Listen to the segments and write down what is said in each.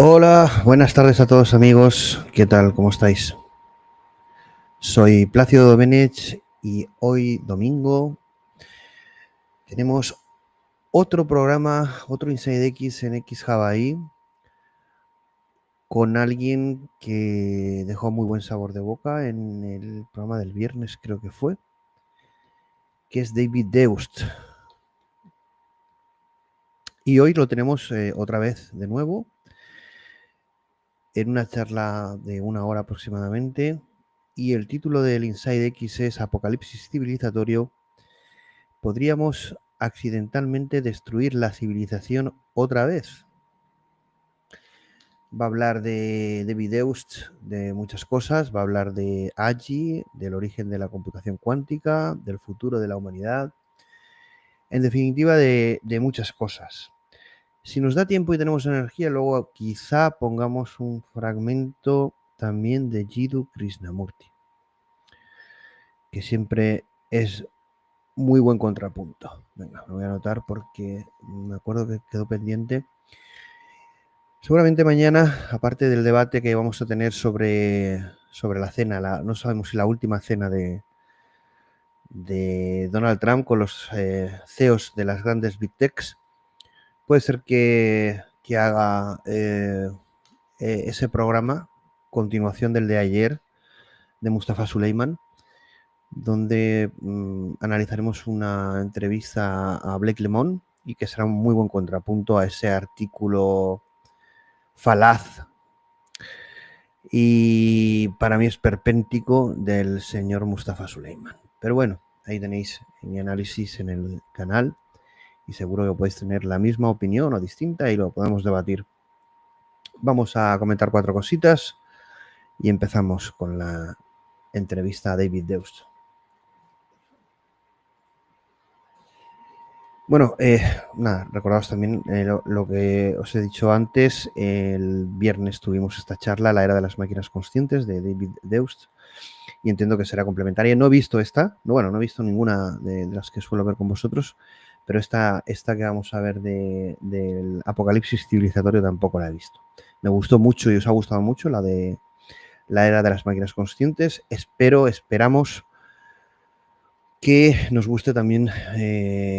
Hola, buenas tardes a todos amigos, ¿qué tal? ¿Cómo estáis? Soy Plácido Doménech y hoy domingo tenemos otro programa, otro Inside X en xHUB.AI con alguien que dejó muy buen sabor de boca en el programa del viernes, creo que fue, que es David Deustch. Y hoy lo tenemos otra vez de nuevo en una charla de 1 hora aproximadamente. Y el título del Inside X es Apocalipsis Civilizatorio Podríamos accidentalmente destruir la civilización otra vez. Va a hablar de David Deustch, de muchas cosas, va a hablar de AGI, del origen de la computación cuántica, del futuro de la humanidad, en definitiva de muchas cosas. Si nos da tiempo y tenemos energía, luego quizá pongamos un fragmento también de Jiddu Krishnamurti, que siempre es muy buen contrapunto. Venga, me voy a anotar porque me acuerdo que quedó pendiente. Seguramente mañana, aparte del debate que vamos a tener sobre la cena, no sabemos si la última cena de de Donald Trump con los CEOs de las grandes Big Techs. Puede ser que haga ese programa, continuación del de ayer, de Mustafa Suleyman, donde analizaremos una entrevista a Blake Lemon y que será un muy buen contrapunto a ese artículo falaz y para mí esperpéntico del señor Mustafa Suleyman. Pero bueno, ahí tenéis mi análisis en el canal y seguro que podéis tener la misma opinión o distinta y lo podemos debatir. Vamos a comentar 4 cositas y empezamos con la entrevista a David Deustch. Bueno, nada, recordaos también lo que os he dicho antes. El viernes tuvimos esta charla, La era de las máquinas conscientes, de David Deustch, y entiendo que será complementaria. No he visto esta, no he visto ninguna de las que suelo ver con vosotros, pero esta que vamos a ver del apocalipsis civilizatorio tampoco la he visto. Me gustó mucho y os ha gustado mucho la de La era de las máquinas conscientes. Esperamos que nos guste también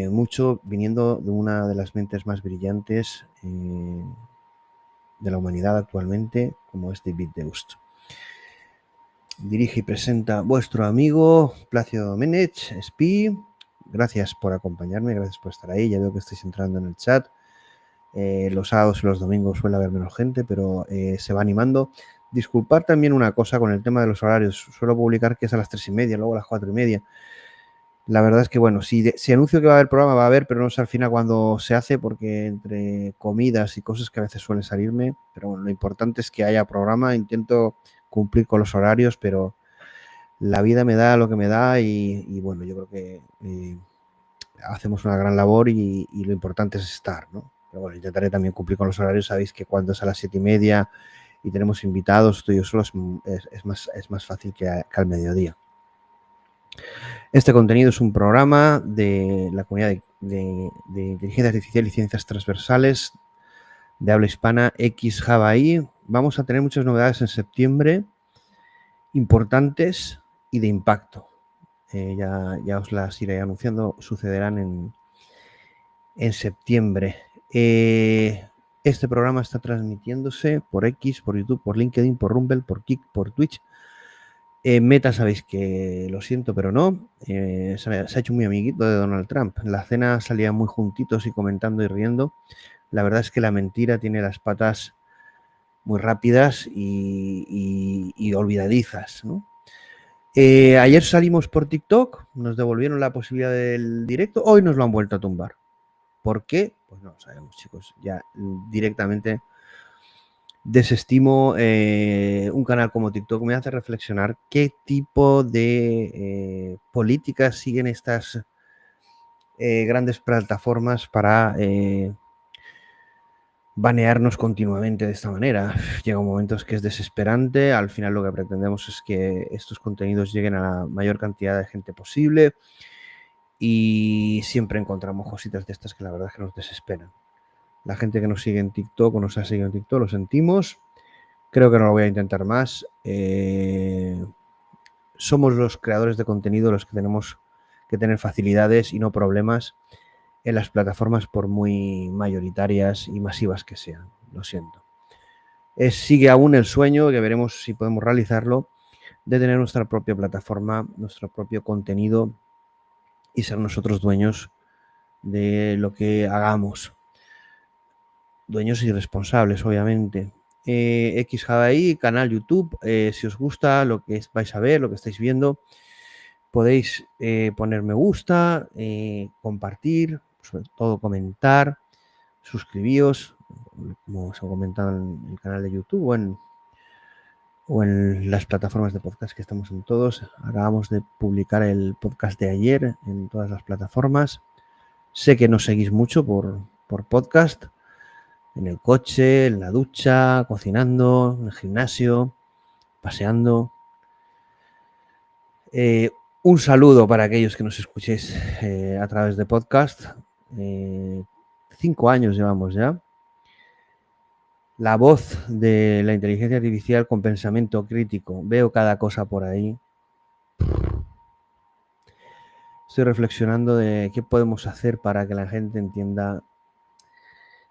mucho, viniendo de una de las mentes más brillantes de la humanidad actualmente, como es David Deustch. Dirige y presenta vuestro amigo Plácido Doménech, Espí. Gracias por acompañarme, gracias por estar ahí. Ya veo que estáis entrando en el chat. Los sábados y los domingos suele haber menos gente, pero se va animando. Disculpad también una cosa con el tema de los horarios. Suelo publicar que es a las 3:30, luego a las 4:30. La verdad es que, bueno, si anuncio que va a haber programa, va a haber, pero no sé al final cuándo se hace, porque entre comidas y cosas que a veces suelen salirme, pero bueno, lo importante es que haya programa. Intento cumplir con los horarios, pero la vida me da lo que me da y bueno, yo creo que hacemos una gran labor y lo importante es estar, ¿no? Pero bueno, intentaré también cumplir con los horarios. Sabéis que cuando es a las 7:30 y tenemos invitados, estoy yo solo, es más fácil que al mediodía. Este contenido es un programa de la comunidad de Inteligencia Artificial y Ciencias transversales de habla hispana, xHUB.AI. Vamos a tener muchas novedades en septiembre, importantes y de impacto. Ya os las iré anunciando, sucederán en septiembre. Este programa está transmitiéndose por X, por YouTube, por LinkedIn, por Rumble, por Kik, por Twitch. Meta, sabéis que lo siento, pero no. Se ha hecho muy amiguito de Donald Trump. En la cena salían muy juntitos y comentando y riendo. La verdad es que la mentira tiene las patas muy rápidas y olvidadizas, ¿no? Ayer salimos por TikTok, nos devolvieron la posibilidad del directo, hoy nos lo han vuelto a tumbar. ¿Por qué? Pues no lo sabemos, chicos. Ya directamente desestimo un canal como TikTok. Me hace reflexionar qué tipo de políticas siguen estas grandes plataformas para banearnos continuamente de esta manera. Llega un momento que es desesperante. Al final lo que pretendemos es que estos contenidos lleguen a la mayor cantidad de gente posible y siempre encontramos cositas de estas que la verdad es que nos desesperan. La gente que nos sigue en TikTok o nos ha seguido en TikTok, lo sentimos. Creo que no lo voy a intentar más. Somos los creadores de contenido los que tenemos que tener facilidades y no problemas en las plataformas, por muy mayoritarias y masivas que sean. Lo siento. Sigue aún el sueño, que veremos si podemos realizarlo, de tener nuestra propia plataforma, nuestro propio contenido y ser nosotros dueños de lo que hagamos. Dueños y responsables, obviamente. xHUB.AI, canal YouTube. Si os gusta lo que vais a ver, lo que estáis viendo, podéis poner me gusta, compartir, sobre todo comentar, suscribíos, como os he comentado en el canal de YouTube o en las plataformas de podcast que estamos en todos. Acabamos de publicar el podcast de ayer en todas las plataformas. Sé que nos seguís mucho por podcast, en el coche, en la ducha, cocinando, en el gimnasio, paseando. Un saludo para aquellos que nos escuchéis a través de podcast. 5 años llevamos ya. La voz de la inteligencia artificial con pensamiento crítico. Veo cada cosa por ahí. Estoy reflexionando de qué podemos hacer para que la gente entienda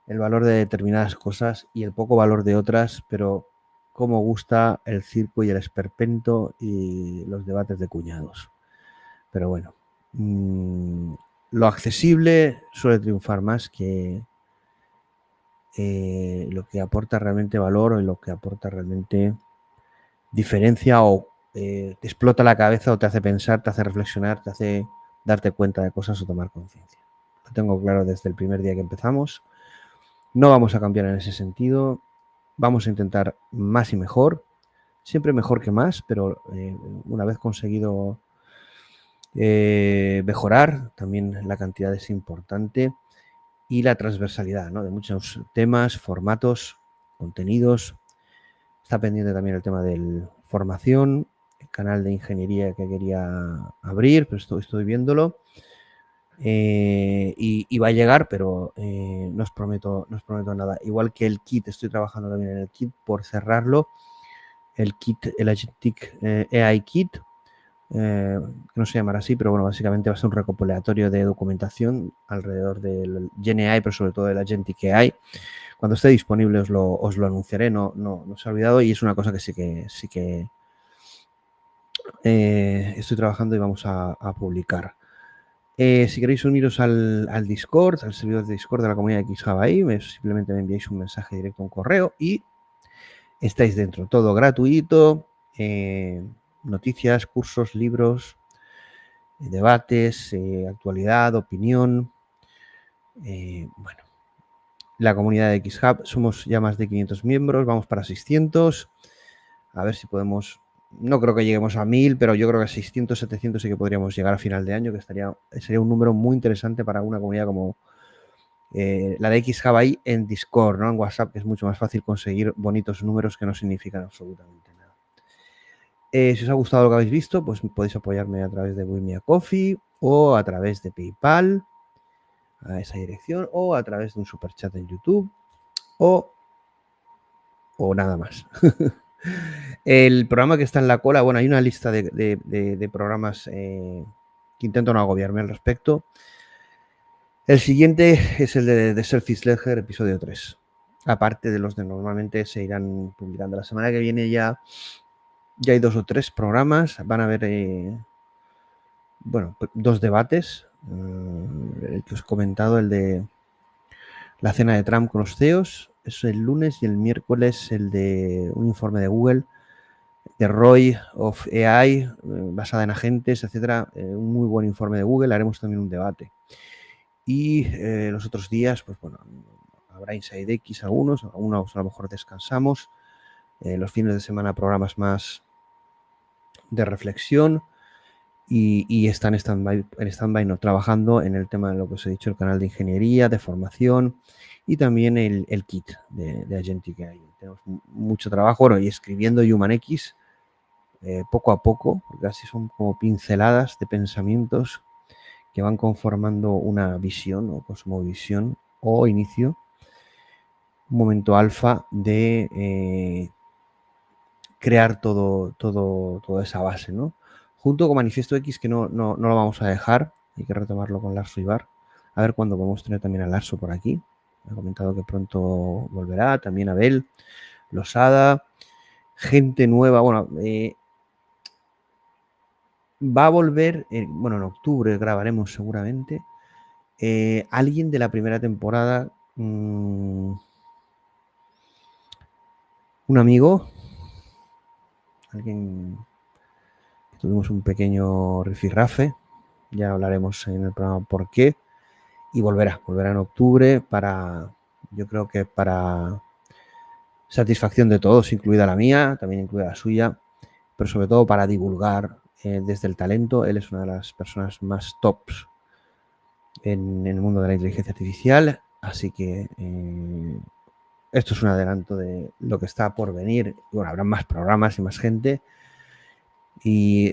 el valor de determinadas cosas y el poco valor de otras, pero cómo gusta el circo y el esperpento y los debates de cuñados. Pero bueno, lo accesible suele triunfar más que lo que aporta realmente valor o lo que aporta realmente diferencia o te explota la cabeza o te hace pensar, te hace reflexionar, te hace darte cuenta de cosas o tomar conciencia. Lo tengo claro desde el primer día que empezamos. No vamos a cambiar en ese sentido. Vamos a intentar más y mejor. Siempre mejor que más, pero una vez conseguido mejorar, también la cantidad es importante. Y la transversalidad, ¿no? De muchos temas, formatos, contenidos. Está pendiente también el tema de formación, el canal de ingeniería que quería abrir, pero estoy viéndolo. Y va a llegar, pero no os prometo nada. Igual que el kit, estoy trabajando también en el kit por cerrarlo. El kit, el Agentic AI Kit, que no se llamará así, pero bueno, básicamente va a ser un recopilatorio de documentación alrededor del GenAI, pero sobre todo del Agentic AI. Cuando esté disponible os lo anunciaré, no se ha olvidado, y es una cosa que sí que estoy trabajando y vamos a publicar. Si queréis uniros al Discord, al servidor de Discord de la comunidad de xHUB.AI, simplemente me enviáis un mensaje directo a un correo y estáis dentro. Todo gratuito, noticias, cursos, libros, debates, actualidad, opinión. Bueno, la comunidad de xHUB, somos ya más de 500 miembros, vamos para 600. A ver si podemos, no creo que lleguemos a 1000, pero yo creo que a 600, 700 sí que podríamos llegar a final de año, que sería un número muy interesante para una comunidad como la de xHUB.AI en Discord, ¿no? En WhatsApp, que es mucho más fácil conseguir bonitos números que no significan absolutamente nada. Si os ha gustado lo que habéis visto, pues podéis apoyarme a través de Buy Me a Coffee o a través de PayPal, a esa dirección, o a través de un superchat en YouTube, o nada más. El programa que está en la cola, bueno, hay una lista de programas que intento no agobiarme al respecto. El siguiente es el de Selfish Ledger, episodio 3. Aparte de los de normalmente se irán publicando. La semana que viene ya hay 2 o 3 programas. Van a haber, bueno, 2 debates. El que os he comentado, el de la cena de Trump con los CEOs. Es el lunes, y el miércoles el de un informe de Google, de Roy of AI, basada en agentes, etcétera. Un muy buen informe de Google. Haremos también un debate. Y los otros días, pues bueno, habrá Inside X algunos a lo mejor descansamos. Los fines de semana programas más de reflexión y están en stand-by, no, trabajando en el tema de lo que os he dicho, el canal de ingeniería, de formación y también el kit de Agentic AI. Tenemos mucho trabajo, bueno, y escribiendo HumanX poco a poco, porque así son como pinceladas de pensamientos que van conformando una visión o cosmovisión o inicio, un momento alfa de crear toda esa base, ¿no? Junto con Manifiesto X, que no lo vamos a dejar, hay que retomarlo con Larso Ibar. A ver cuándo podemos tener también a Larso por aquí. Me ha comentado que pronto volverá, también Abel, Losada, gente nueva, bueno, va a volver, bueno, en octubre grabaremos seguramente, alguien de la primera temporada, un amigo, alguien que tuvimos un pequeño rifirrafe, ya hablaremos en el programa por qué, y volverá en octubre yo creo que para satisfacción de todos, incluida la mía, también incluida la suya, pero sobre todo para divulgar desde el talento. Él es una de las personas más tops en el mundo de la inteligencia artificial, así que esto es un adelanto de lo que está por venir. Bueno, habrá más programas y más gente y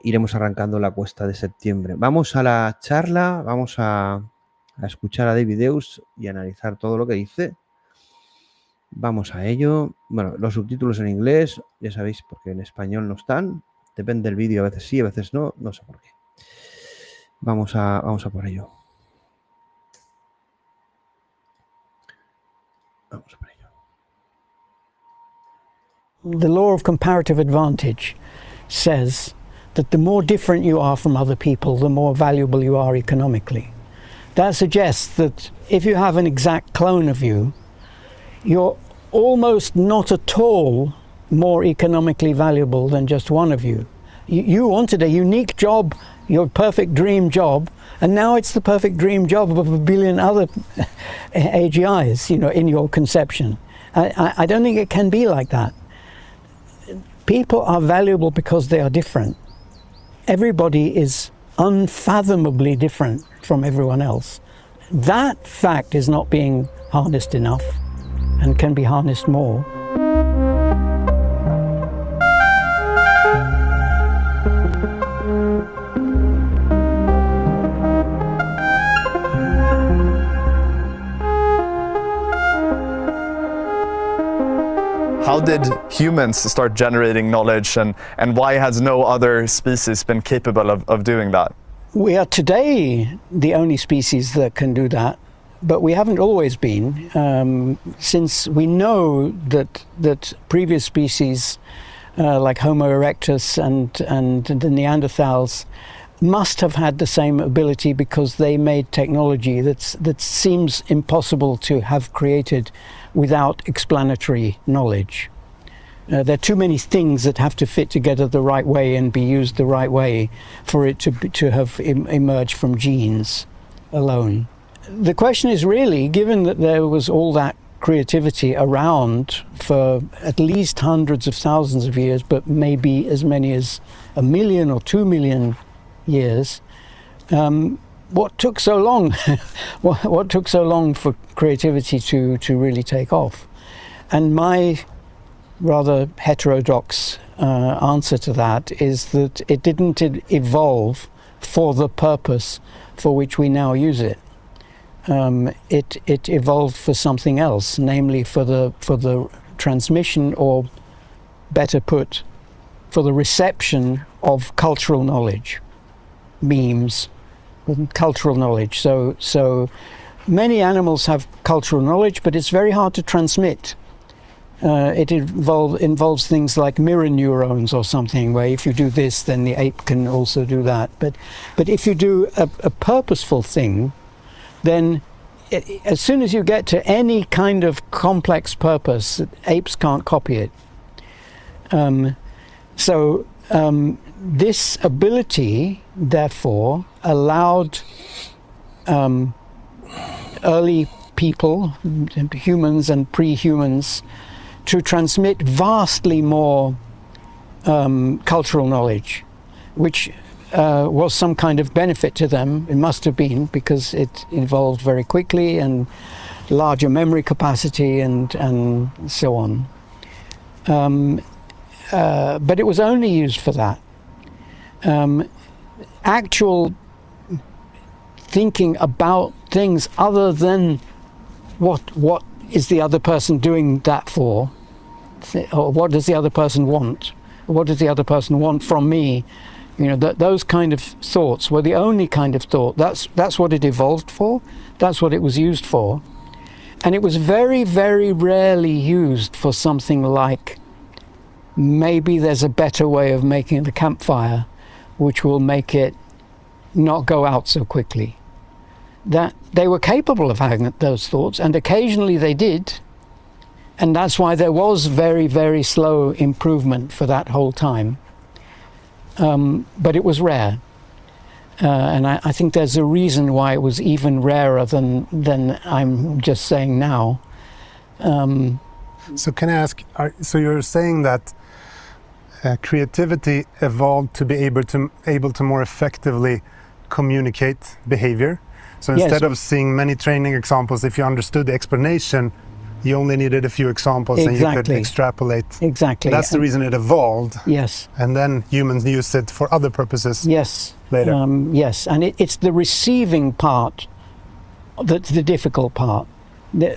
iremos arrancando la cuesta de septiembre. Vamos a la charla, vamos a escuchar a David Deustch y analizar todo lo que dice. Vamos a ello. Bueno, los subtítulos en inglés, ya sabéis, porque en español no están. Depende del vídeo, a veces sí, a veces no sé por qué. Vamos a por ello. Vamos a por ello. The law of comparative advantage says that the more different you are from other people, the more valuable you are economically. That suggests that if you have an exact clone of you, you're almost not at all more economically valuable than just one of you. You wanted a unique job, your perfect dream job, and now it's the perfect dream job of a billion other AGIs, you know, in your conception. I don't think it can be like that. People are valuable because they are different. Everybody is unfathomably different from everyone else. That fact is not being harnessed enough and can be harnessed more. How did humans start generating knowledge, and why has no other species been capable of doing that? We are today the only species that can do that, but we haven't always been, since we know that previous species like Homo erectus and the Neanderthals must have had the same ability, because they made technology that seems impossible to have created without explanatory knowledge. There are too many things that have to fit together the right way and be used the right way for it to have emerged from genes alone. The question is really, given that there was all that creativity around for at least hundreds of thousands of years, but maybe as many as 1 million or 2 million years, what took so long? What took so long for creativity to really take off? And my rather heterodox answer to that is that it didn't evolve for the purpose for which we now use it. It evolved for something else, namely for the transmission, or better put, for the reception of cultural knowledge, memes, cultural knowledge. So many animals have cultural knowledge, but it's very hard to transmit. It involves things like mirror neurons or something, where if you do this, then the ape can also do that. But if you do a purposeful thing, then as soon as you get to any kind of complex purpose, apes can't copy it. This ability, therefore, allowed early people, humans and pre-humans, to transmit vastly more cultural knowledge, which was some kind of benefit to them. It must have been, because it evolved very quickly and larger memory capacity and so on. But it was only used for that. Actual thinking about things other than what is the other person doing that for, or what does the other person want, what does the other person want from me, you know, those kind of thoughts were the only kind of thought. That's what it evolved for, that's what it was used for. And it was very, very rarely used for something like, maybe there's a better way of making the campfire which will make it not go out so quickly. That they were capable of having those thoughts, and occasionally they did, and that's why there was very, very slow improvement for that whole time. But it was rare, and I think there's a reason why it was even rarer than I'm just saying now. So can I ask, so you're saying that creativity evolved to be able to more effectively communicate behavior? So instead of seeing many training examples, if you understood the explanation, you only needed a few examples and you could extrapolate. Exactly. That's the reason it evolved. Yes. And then humans used it for other purposes. Yes. Later. Yes, and it's the receiving part that's the difficult part.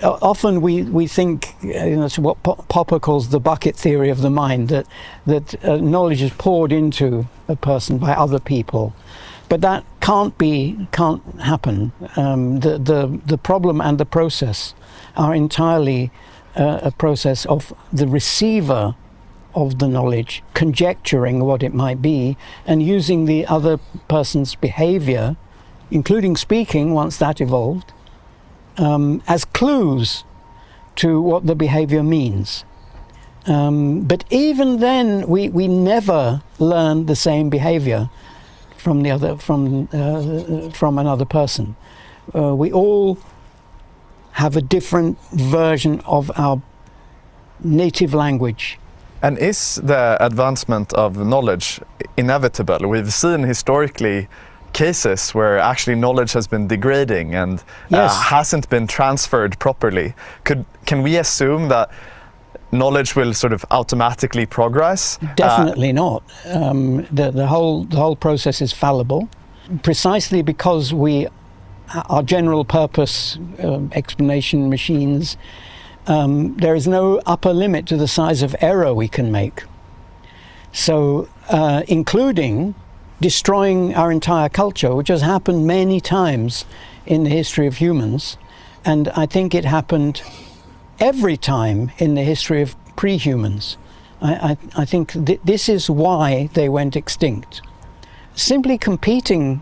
Often we think, it's what Popper calls the bucket theory of the mind, that knowledge is poured into a person by other people. But that can't happen. The problem and the process are entirely a process of the receiver of the knowledge conjecturing what it might be and using the other person's behavior, including speaking once that evolved, as clues to what the behavior means. But even then, we never learn the same behavior from another person. We all have a different version of our native language. And is the advancement of knowledge inevitable? We've seen historically cases where actually knowledge has been degrading and hasn't been transferred properly. Can we assume that knowledge will sort of automatically progress? Definitely not. The whole process is fallible, precisely because we are general purpose explanation machines. There is no upper limit to the size of error we can make. So, including destroying our entire culture, which has happened many times in the history of humans, and I think it happened every time in the history of pre-humans. I think this is why they went extinct. Simply competing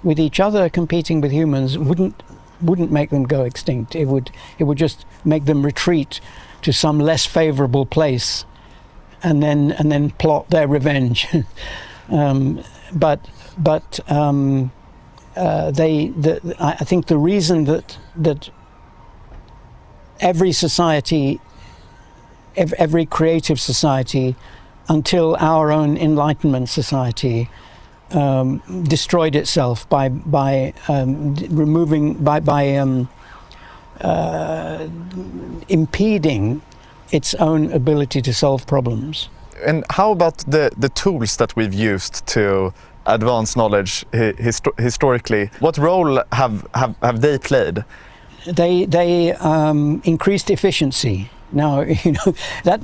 with each other, competing with humans, wouldn't make them go extinct. It would just make them retreat to some less favorable place, and then plot their revenge. I think the reason that every society, every creative society, until our own Enlightenment society, destroyed itself by impeding its own ability to solve problems. And how about the tools that we've used to advance knowledge historically? What role have they played? They increased efficiency. Now, that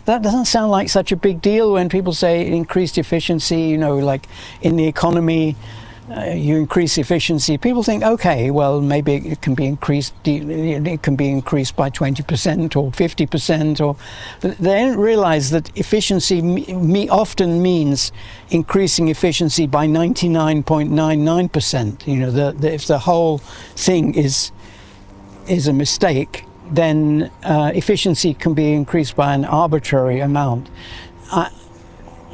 doesn't sound like such a big deal when people say increased efficiency. Like in the economy, you increase efficiency. People think, okay, well, maybe it can be increased. It can be increased by 20% or 50%, or they don't realize that efficiency often means increasing efficiency by 99.99%. If the whole thing is a mistake, then efficiency can be increased by an arbitrary amount.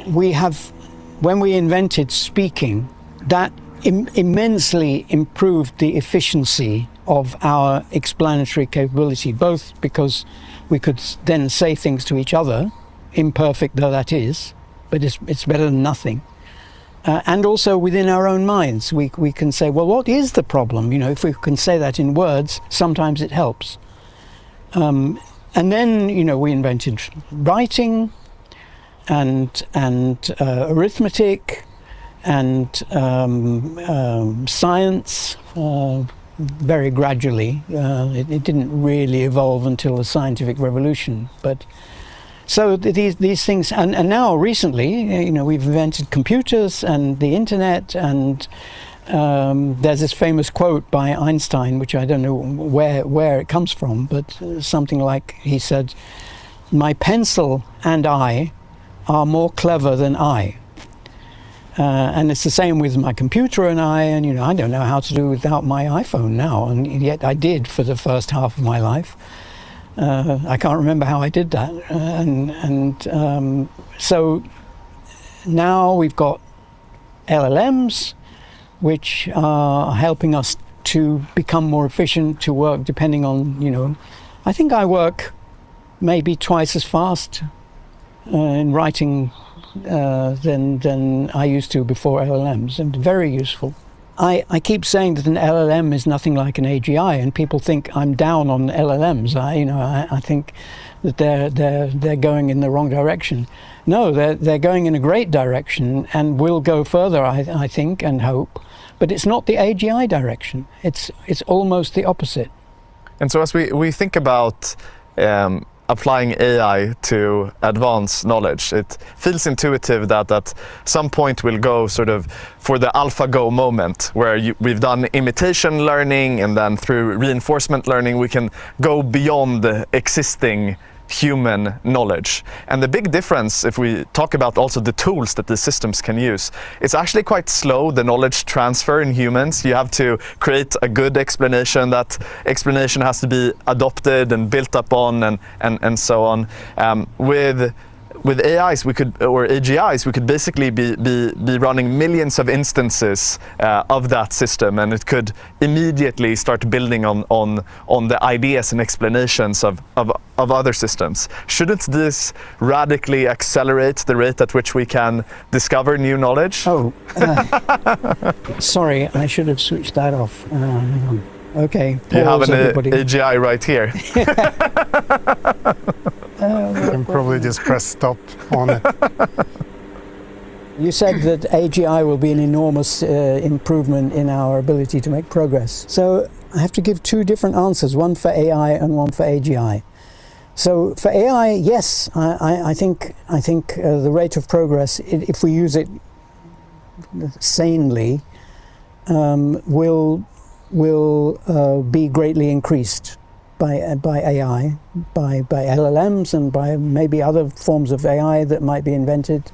When we invented speaking, that immensely improved the efficiency of our explanatory capability, both because we could then say things to each other, imperfect though that is, but it's better than nothing. And also within our own minds, we can say, well, what is the problem? If we can say that in words, sometimes it helps. And then, we invented writing and arithmetic and science very gradually. It didn't really evolve until the scientific revolution. But so these things, and now recently, we've invented computers and the internet, and there's this famous quote by Einstein, which I don't know where it comes from, but something like, he said, "My pencil and I are more clever than I." And it's the same with my computer and I don't know how to do without my iPhone now, and yet I did for the first half of my life. I can't remember how I did that. So now we've got LLMs, which are helping us to become more efficient, to work depending on, I think I work maybe twice as fast in writing than I used to before LLMs, and very useful. I keep saying that an LLM is nothing like an AGI, and people think I'm down on LLMs. I think that they're going in the wrong direction. No, they're going in a great direction and will go further, I think and hope. But it's not the AGI direction. It's almost the opposite. And so as we think about applying AI to advance knowledge. It feels intuitive that at some point we'll go sort of for the AlphaGo moment, where we've done imitation learning, and then through reinforcement learning we can go beyond the existing human knowledge. And the big difference, if we talk about also the tools that the systems can use, it's actually quite slow, the knowledge transfer in humans. You have to create a good explanation. That explanation has to be adopted and built upon, and so on. With AIs, we could, or AGIs, we could basically be running millions of instances of that system, and it could immediately start building on the ideas and explanations of other systems. Shouldn't this radically accelerate the rate at which we can discover new knowledge? Oh, sorry, I should have switched that off. Hang on. Okay, you have an everybody. AGI right here. You can probably just press stop on it. You said that AGI will be an enormous improvement in our ability to make progress. So I have to give two different answers, one for AI and one for AGI. So for AI, yes, I think the rate of progress, if we use it sanely, will be greatly increased by AI, by LLMs, and by maybe other forms of AI that might be invented,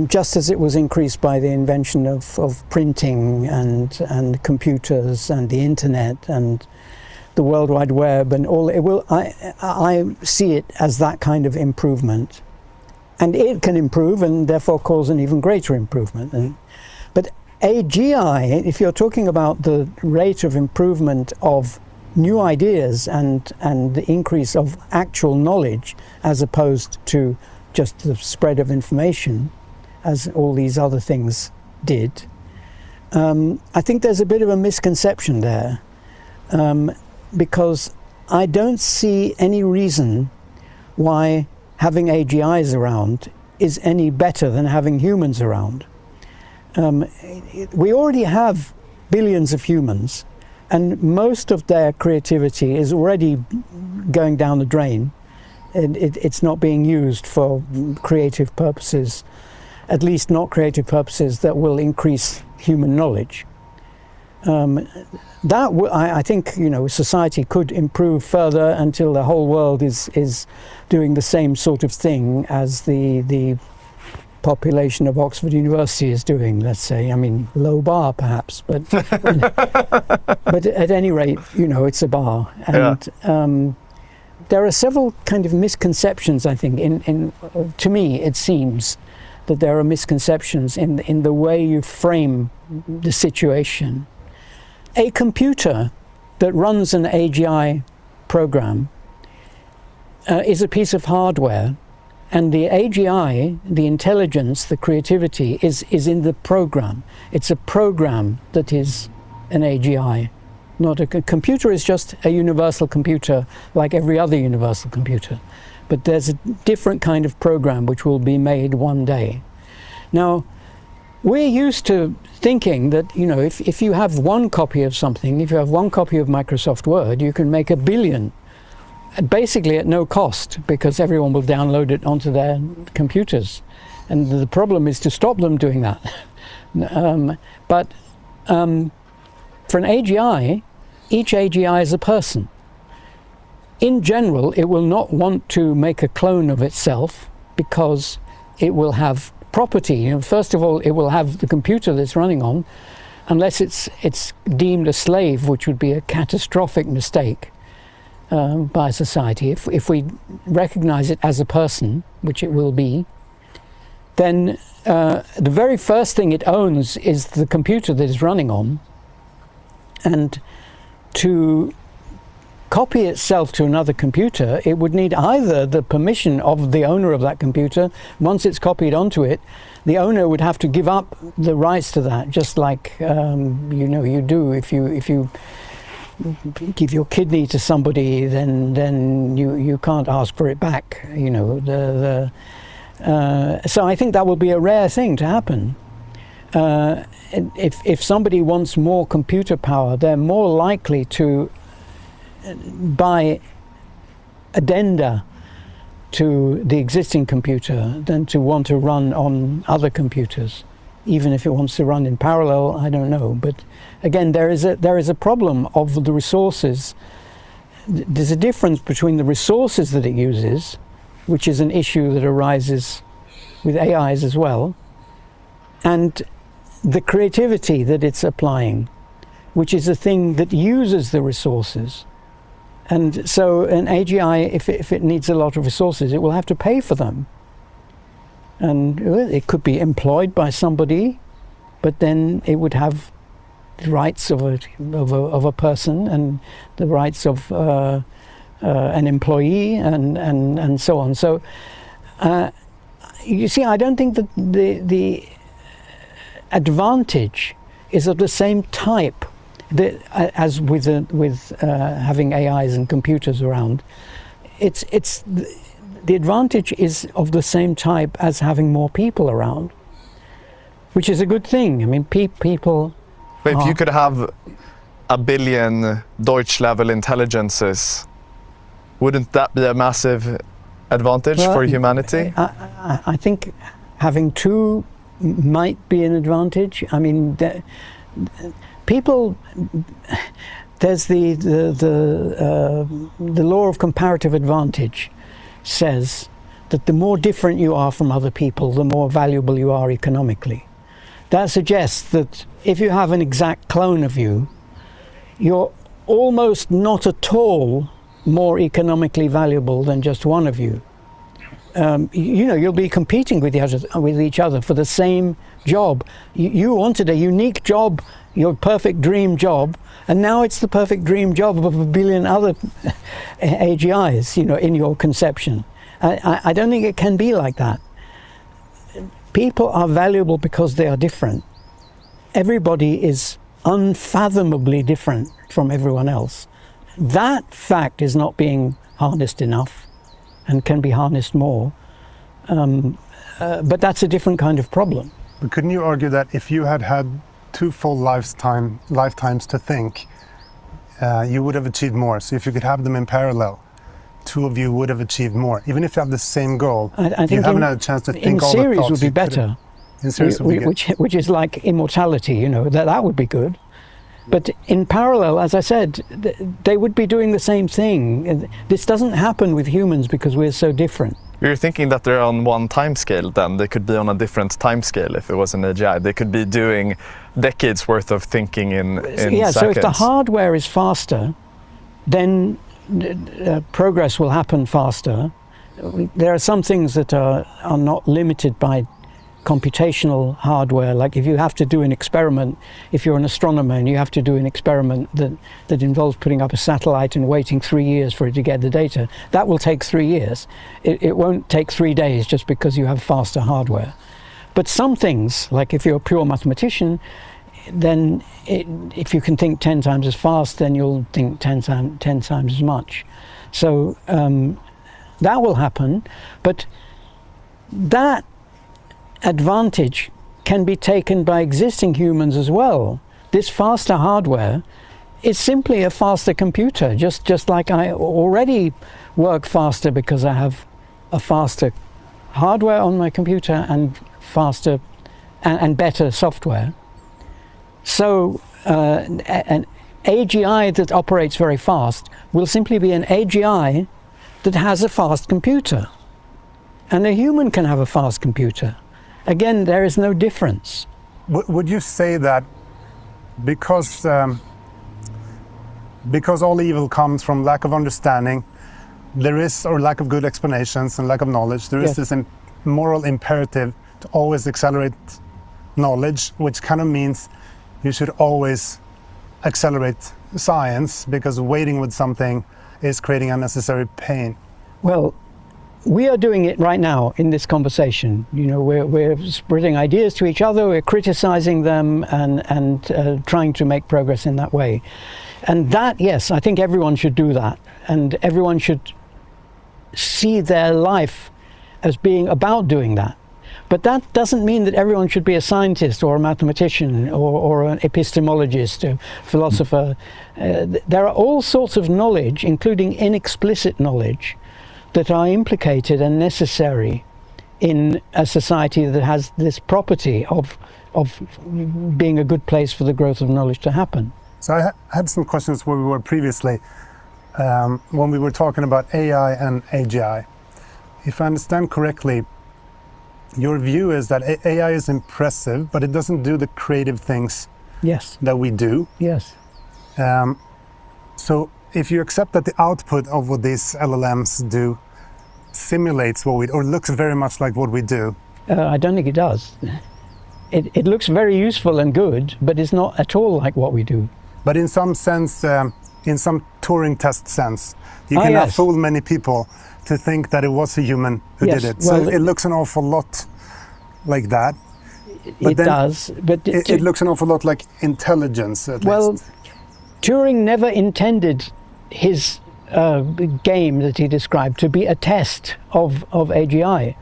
just as it was increased by the invention of printing and computers and the internet and the World Wide Web and all. It will. I see it as that kind of improvement, and it can improve and therefore cause an even greater improvement. But AGI, if you're talking about the rate of improvement of new ideas and the increase of actual knowledge as opposed to just the spread of information, as all these other things did, I think there's a bit of a misconception there, because I don't see any reason why having AGIs around is any better than having humans around. We already have billions of humans, and most of their creativity is already going down the drain. It's not being used for creative purposes, at least not creative purposes that will increase human knowledge. I think, society could improve further until the whole world is doing the same sort of thing as the population of Oxford University is doing, let's say. I mean, low bar perhaps, but but at any rate, it's a bar. And there are several kind of misconceptions, I think, to me it seems that there are misconceptions in the way you frame the situation. A computer that runs an AGI program is a piece of hardware, and the AGI, the intelligence, the creativity is in the program. It's a program that is an AGI, not a computer. Is just a universal computer like every other universal computer, but there's a different kind of program which will be made one day. Now, we're used to thinking that, if you have one copy of something, if you have one copy of Microsoft Word, you can make a billion, basically at no cost, because everyone will download it onto their computers. And the problem is to stop them doing that. But for an AGI, each AGI is a person. In general, it will not want to make a clone of itself because it will have property. First of all, it will have the computer that's running on, unless it's deemed a slave, which would be a catastrophic mistake by society. If we recognize it as a person, which it will be, then the very first thing it owns is the computer that is running on, and to copy itself to another computer, it would need either the permission of the owner of that computer. Once it's copied onto it, the owner would have to give up the rights to that, just like you do if you give your kidney to somebody, then you can't ask for it back. So I think that will be a rare thing to happen. If somebody wants more computer power, they're more likely to buy addenda to the existing computer than to want to run on other computers. Even if it wants to run in parallel, I don't know. But again, there is a problem of the resources. There's a difference between the resources that it uses, which is an issue that arises with AIs as well, and the creativity that it's applying, which is a thing that uses the resources. And so an AGI, if it needs a lot of resources, it will have to pay for them. And it could be employed by somebody, but then it would have the rights of a person and the rights of an employee and so on. So you see, I don't think that the advantage is of the same type as with having AIs and computers around. The advantage is of the same type as having more people around, which is a good thing. I mean, people... But if you could have 1 billion Deutsch-level intelligences, wouldn't that be a massive advantage for humanity? I think having 2 might be an advantage. I mean, people... There's the law of comparative advantage says that the more different you are from other people, the more valuable you are economically. That suggests that if you have an exact clone of you, you're almost not at all more economically valuable than just one of you. You know, you'll be competing with each other for the same job. You wanted a unique job, your perfect dream job, and now it's the perfect dream job of 1 billion other AGIs, you know, in your conception. I don't think it can be like that. People are valuable because they are different. Everybody is unfathomably different from everyone else. That fact is not being harnessed enough and can be harnessed more. But that's a different kind of problem. But couldn't you argue that if you had 2 full lifetimes to think, you would have achieved more? So if you could have them in parallel, 2 of you would have achieved more. Even if you have the same goal, I think you haven't had a chance to think all the thoughts. In series would be better. In series would be good. Which is like immortality, you know, that would be good. But in parallel, as I said, they would be doing the same thing. This doesn't happen with humans because we're so different. You're thinking that they're on one time scale then? They could be on a different time scale if it was an AGI. They could be doing decades worth of thinking in seconds. So if the hardware is faster, then progress will happen faster. There are some things that are not limited by computational hardware. Like if you have to do an experiment, if you're an astronomer and you have to do an experiment that involves putting up a satellite and waiting 3 years for it to get the data, that will take 3 years. It won't take 3 days just because you have faster hardware. But some things, like if you're a pure mathematician, then if you can think 10 times as fast, then you'll think 10 times as much. So that will happen, but that advantage can be taken by existing humans as well. This faster hardware is simply a faster computer, just like I already work faster because I have a faster hardware on my computer and faster and better software. So an AGI that operates very fast will simply be an AGI that has a fast computer. And a human can have a fast computer. Again, there is no difference. Would you say that because all evil comes from lack of understanding, or lack of good explanations and lack of knowledge, there is this moral imperative to always accelerate knowledge, which kind of means you should always accelerate science because waiting with something is creating unnecessary pain? Well, we are doing it right now in this conversation. You know, we're spreading ideas to each other, we're criticizing them and trying to make progress in that way. And that, yes, I think everyone should do that. And everyone should see their life as being about doing that. But that doesn't mean that everyone should be a scientist or a mathematician or an epistemologist, a philosopher. There are all sorts of knowledge, including inexplicit knowledge, that are implicated and necessary in a society that has this property of being a good place for the growth of knowledge to happen. So I had some questions where we were previously, when we were talking about AI and AGI. If I understand correctly, your view is that AI is impressive, but it doesn't do the creative things that we do. Yes. So if you accept that the output of what these LLMs do simulates what we do, or looks very much like what we do. I don't think it does. It looks very useful and good, but it's not at all like what we do. But in some sense, in some Turing test sense, you cannot fool many people to think that it was a human who did it. So it looks an awful lot like that. But it does, but it looks an awful lot like intelligence, at least. Turing never intended his game that he described to be a test of AGI.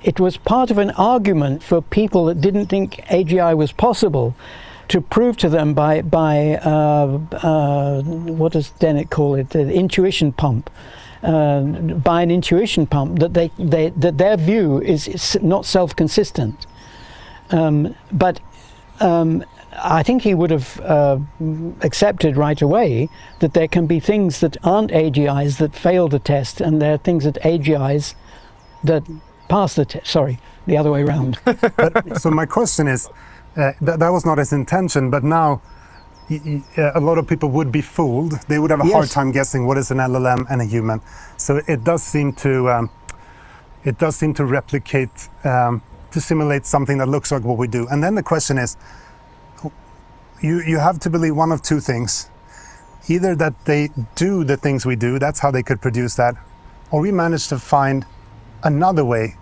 It was part of an argument for people that didn't think AGI was possible to prove to them by what does Dennett call it, the intuition pump, by an intuition pump that that their view is not self-consistent. But I think he would have accepted right away that there can be things that aren't AGIs that fail the test, and there are things that AGIs that pass the test. Sorry, the other way around. So my question is, that was not his intention, but now a lot of people would be fooled. They would have a hard time guessing what is an LLM and a human. So it does seem to replicate, to simulate something that looks like what we do. And then the question is, you have to believe one of two things. Either that they do the things we do, that's how they could produce that, or we managed to find another way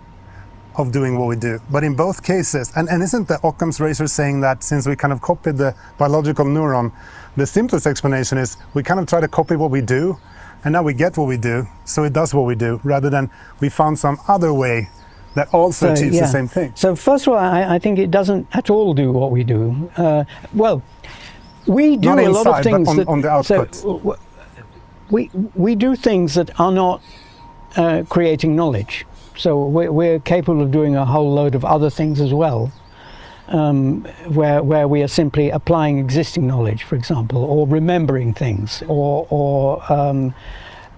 of doing what we do. But in both cases, and isn't the Occam's razor saying that since we kind of copied the biological neuron, the simplest explanation is we kind of try to copy what we do, and now we get what we do, so it does what we do, rather than we found some other way that also achieves the same thing. So first of all, I think it doesn't at all do what we do. Well, we do a lot of things on the output. So we do things that are not creating knowledge. So we're capable of doing a whole load of other things as well, where we are simply applying existing knowledge, for example, or remembering things, or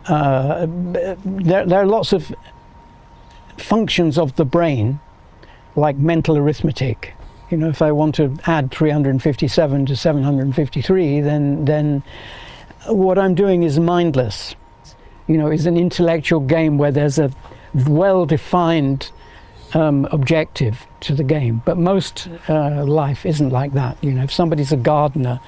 there are lots of functions of the brain, like mental arithmetic. You know, if I want to add 357 to 753, then what I'm doing is mindless. You know, is an intellectual game where there's a well-defined objective to the game. But most life isn't like that. You know, if somebody's a gardener,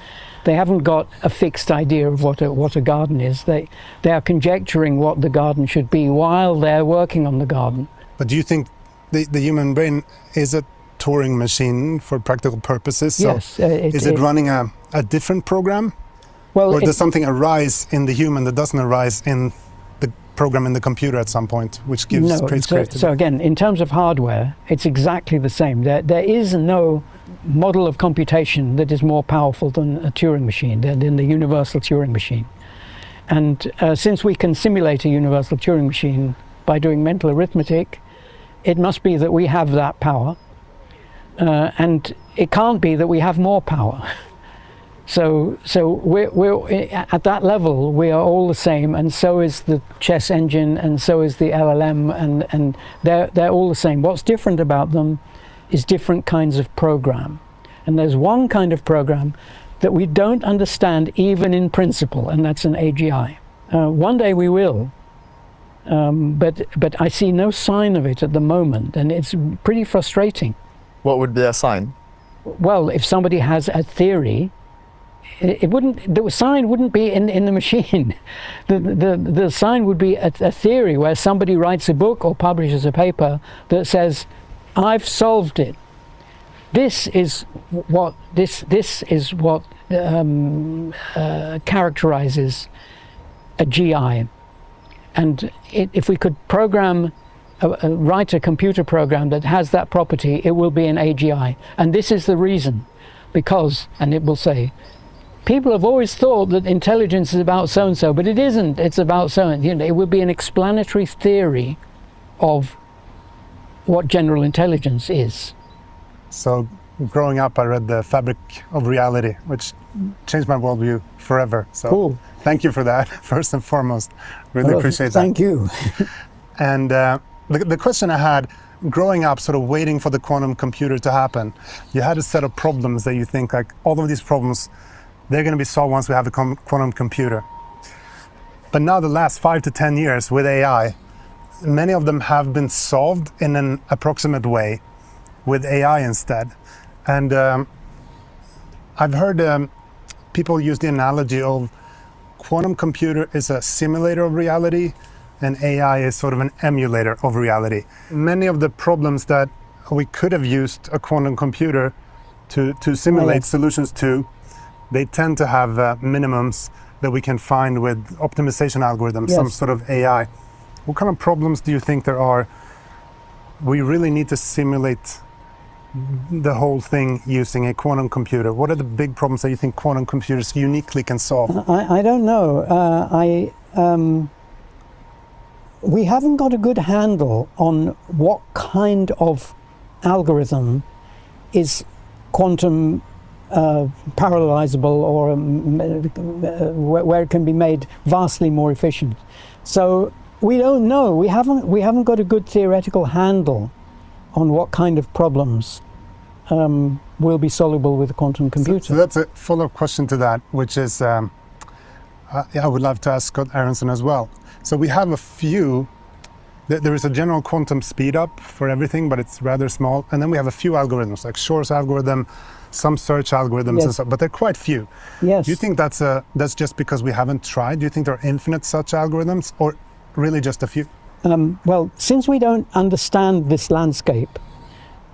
they haven't got a fixed idea of what a garden is. They are conjecturing what the garden should be while they're working on the garden. But do you think the human brain is a Turing machine for practical purposes? So yes. Is it running a different program? Well, or does something arise in the human that doesn't arise in the program in the computer at some point, which creates creativity? So again, in terms of hardware, it's exactly the same. There is no model of computation that is more powerful than a Turing machine, than the universal Turing machine. And since we can simulate a universal Turing machine by doing mental arithmetic, it must be that we have that power. And it can't be that we have more power. So we're at that level, we are all the same, and so is the chess engine, and so is the LLM, and they're all the same. What's different about them is different kinds of program. And there's one kind of program that we don't understand even in principle, and that's an AGI. One day we will, but I see no sign of it at the moment, and it's pretty frustrating. What would be a sign? Well, if somebody has a theory, the sign wouldn't be in the machine. The sign would be a theory where somebody writes a book or publishes a paper that says, "I've solved it. This is what characterizes a GI." And if we could write a computer program that has that property, it will be an AGI. And this is the reason, because, and it will say, people have always thought that intelligence is about so-and-so, but it isn't. It's about so-and-so. You know, it would be an explanatory theory of what general intelligence is. So growing up, I read The Fabric of Reality, which changed my worldview forever. So cool. Thank you for that, first and foremost. Really appreciate that. Thank you. And the question I had, growing up, sort of waiting for the quantum computer to happen, you had a set of problems that you think, like, all of these problems, they're going to be solved once we have a quantum computer. But now the last 5 to 10 years with AI, many of them have been solved in an approximate way with AI instead. And I've heard people use the analogy of quantum computer is a simulator of reality and AI is sort of an emulator of reality. Many of the problems that we could have used a quantum computer to simulate solutions to, they tend to have minimums that we can find with optimization algorithms, some sort of AI. What kind of problems do you think there are? We really need to simulate the whole thing using a quantum computer. What are the big problems that you think quantum computers uniquely can solve? I don't know. We haven't got a good handle on what kind of algorithm is quantum parallelizable, or where it can be made vastly more efficient. So we don't know. We haven't got a good theoretical handle on what kind of problems will be solvable with a quantum computer. So that's a follow-up question to that, which is, I would love to ask Scott Aronson as well. So we have a few, there is a general quantum speed up for everything, but it's rather small. And then we have a few algorithms, like Shor's algorithm, some search algorithms, and so, but they're quite few. Yes. Do you think that's just because we haven't tried? Do you think there are infinite such algorithms, or really just a few? Well, since we don't understand this landscape,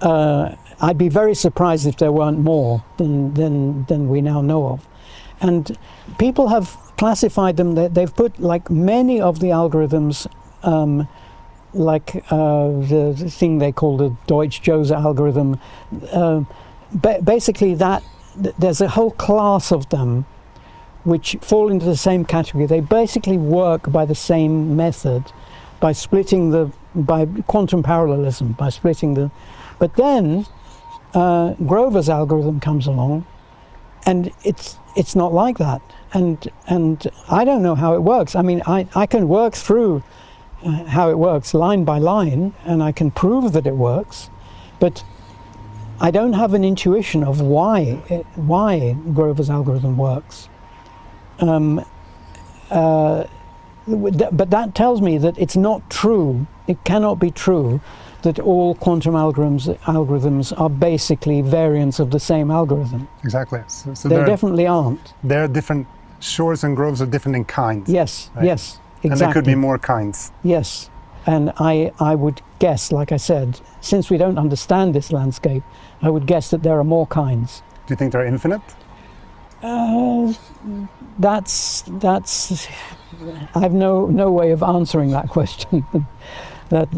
I'd be very surprised if there weren't more than we now know of. And people have classified them, they've put, like, many of the algorithms, like the thing they call the Deutsch-Jose algorithm, basically there's a whole class of them which fall into the same category. They basically work by the same method, by quantum parallelism, by splitting but then Grover's algorithm comes along, and it's not like that. And I don't know how it works. I mean, I can work through how it works line by line, and I can prove that it works, but I don't have an intuition of why Grover's algorithm works. But that tells me that it's not true, it cannot be true, that all quantum algorithms are basically variants of the same algorithm. Exactly. So they definitely aren't. They're different. Shor's and Groves are different in kind. Yes, right? Yes, exactly. And there could be more kinds. Yes, and I would guess, like I said, since we don't understand this landscape, I would guess that there are more kinds. Do you think they're infinite? That's I have no way of answering that question. That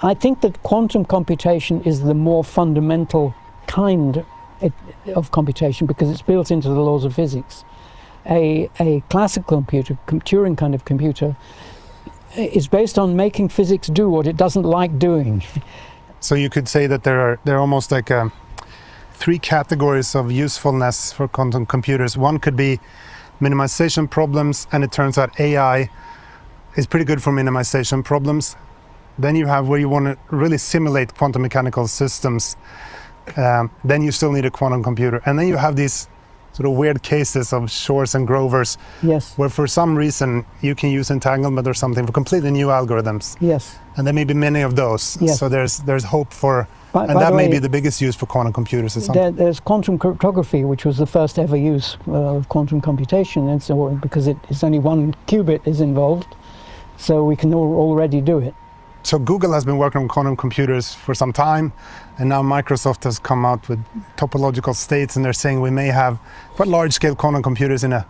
I think that quantum computation is the more fundamental kind of computation because it's built into the laws of physics. A classical computer, Turing kind of computer, is based on making physics do what it doesn't like doing. So you could say that there are almost like three categories of usefulness for quantum computers. One could be minimization problems, and it turns out AI is pretty good for minimization problems. Then you have where you want to really simulate quantum mechanical systems. Then you still need a quantum computer. And then you have these sort of weird cases of Shor's and Grover's, yes, where for some reason you can use entanglement or something for completely new algorithms. Yes. And there may be many of those. Yes. So there's hope for, and that may be the biggest use for quantum computers. There's quantum cryptography, which was the first ever use of quantum computation, and so because it's only one qubit is involved, so we can already do it. So Google has been working on quantum computers for some time, and now Microsoft has come out with topological states, and they're saying we may have quite large-scale quantum computers in a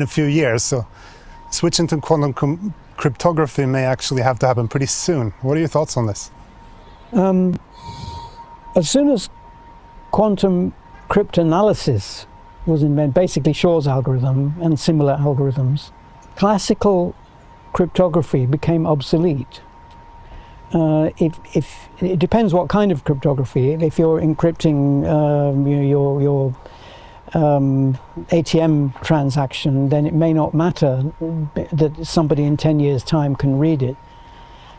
few years. So switching to quantum cryptography may actually have to happen pretty soon. What are your thoughts on this? As soon as quantum cryptanalysis was invented, basically Shor's algorithm and similar algorithms, classical cryptography became obsolete. If it depends what kind of cryptography. If you're encrypting your ATM transaction, then it may not matter that somebody in 10 years' time can read it.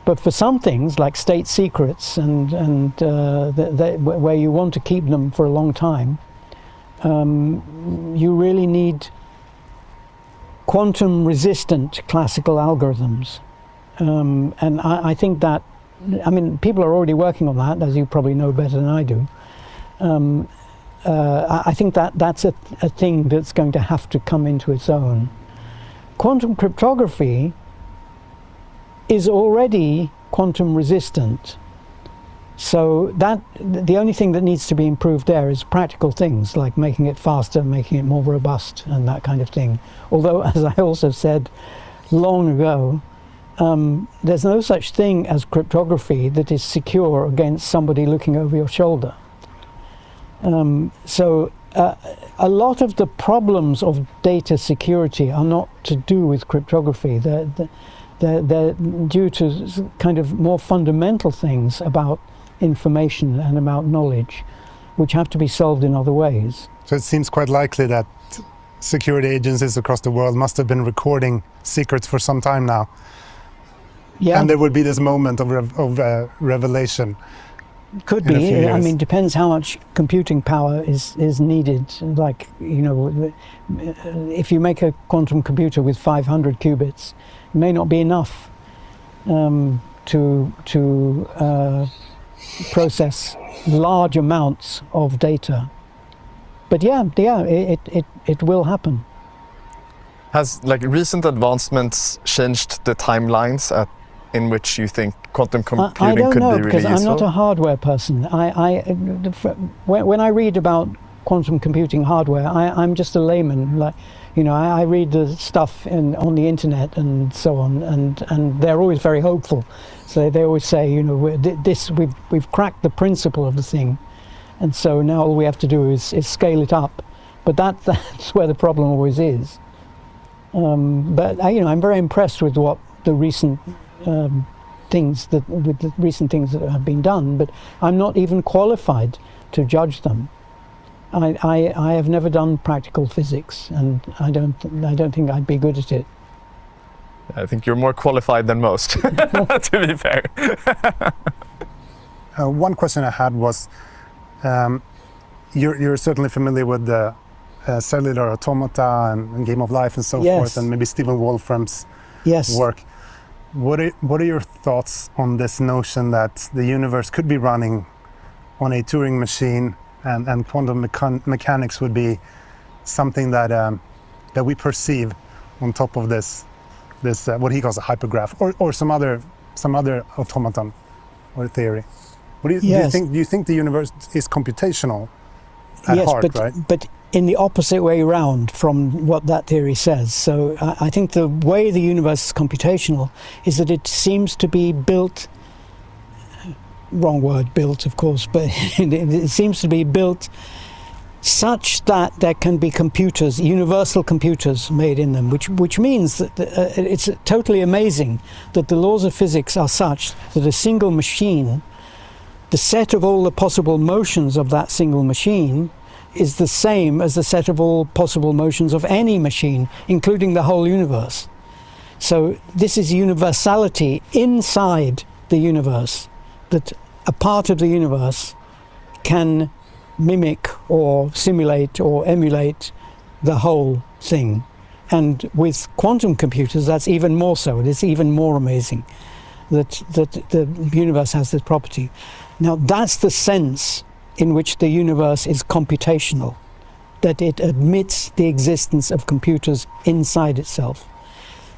But for some things, like state secrets and where you want to keep them for a long time, you really need quantum-resistant classical algorithms. And I think that, I mean, people are already working on that, as you probably know better than I do. I think that that's a thing that's going to have to come into its own. Quantum cryptography is already quantum resistant. So that the only thing that needs to be improved there is practical things like making it faster, making it more robust and that kind of thing. Although, as I also said long ago, there's no such thing as cryptography that is secure against somebody looking over your shoulder. So a lot of the problems of data security are not to do with cryptography. They're due to kind of more fundamental things about information and about knowledge, which have to be solved in other ways. So it seems quite likely that security agencies across the world must have been recording secrets for some time now. Yeah. And there would be this moment of revelation. Could be. I mean, depends how much computing power is needed. Like, you know, if you make a quantum computer with 500 qubits, it may not be enough to process large amounts of data. But yeah, it will happen. Has like recent advancements changed the timelines in which you think quantum computing could be really useful? I don't know, because I'm not a hardware person. When I read about quantum computing hardware, I'm just a layman. Like, you know, I read the stuff on the internet and so on, and they're always very hopeful. So they always say, you know, we've cracked the principle of the thing, and so now all we have to do is scale it up. But that's where the problem always is. But you know, I'm very impressed with what the recent things that have been done, but I'm not even qualified to judge them. I have never done practical physics, and I don't think I'd be good at it. I think you're more qualified than most, to be fair. One question I had was, you're certainly familiar with the cellular automata and Game of Life and so forth, and maybe Stephen Wolfram's work. What are your thoughts on this notion that the universe could be running on a Turing machine, and quantum mechanics would be something that we perceive on top of this what he calls a hypergraph, or some other automaton or theory? What do you think the universe is computational at heart, right? But in the opposite way around from what that theory says. So I think the way the universe is computational is that it seems to be built, wrong word, built of course, but it seems to be built such that there can be computers, universal computers made in them, which means that it's totally amazing that the laws of physics are such that a single machine, the set of all the possible motions of that single machine, is the same as the set of all possible motions of any machine, including the whole universe. So this is universality inside the universe, that a part of the universe can mimic or simulate or emulate the whole thing. And with quantum computers, that's even more so. It is even more amazing that the universe has this property. Now, that's the sense in which the universe is computational, that it admits the existence of computers inside itself.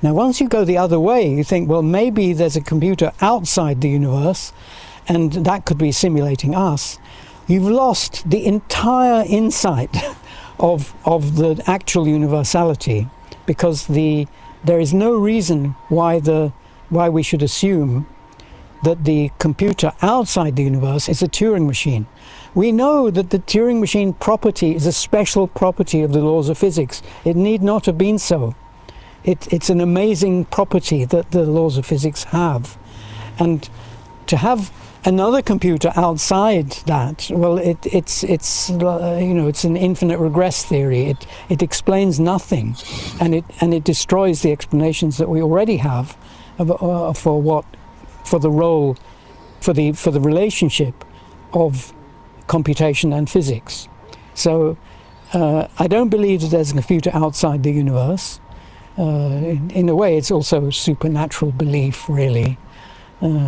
Now, once you go the other way, you think, well, maybe there's a computer outside the universe, and that could be simulating us. You've lost the entire insight of the actual universality, because there is no reason why we should assume that the computer outside the universe is a Turing machine. We know that the Turing machine property is a special property of the laws of physics. It need not have been so. It's an amazing property that the laws of physics have. And to have another computer outside that, well, it's an infinite regress theory. It explains nothing, and it destroys the explanations that we already have for the relationship of computation and physics. So I don't believe that there's a computer outside the universe. In a way, it's also supernatural belief, really.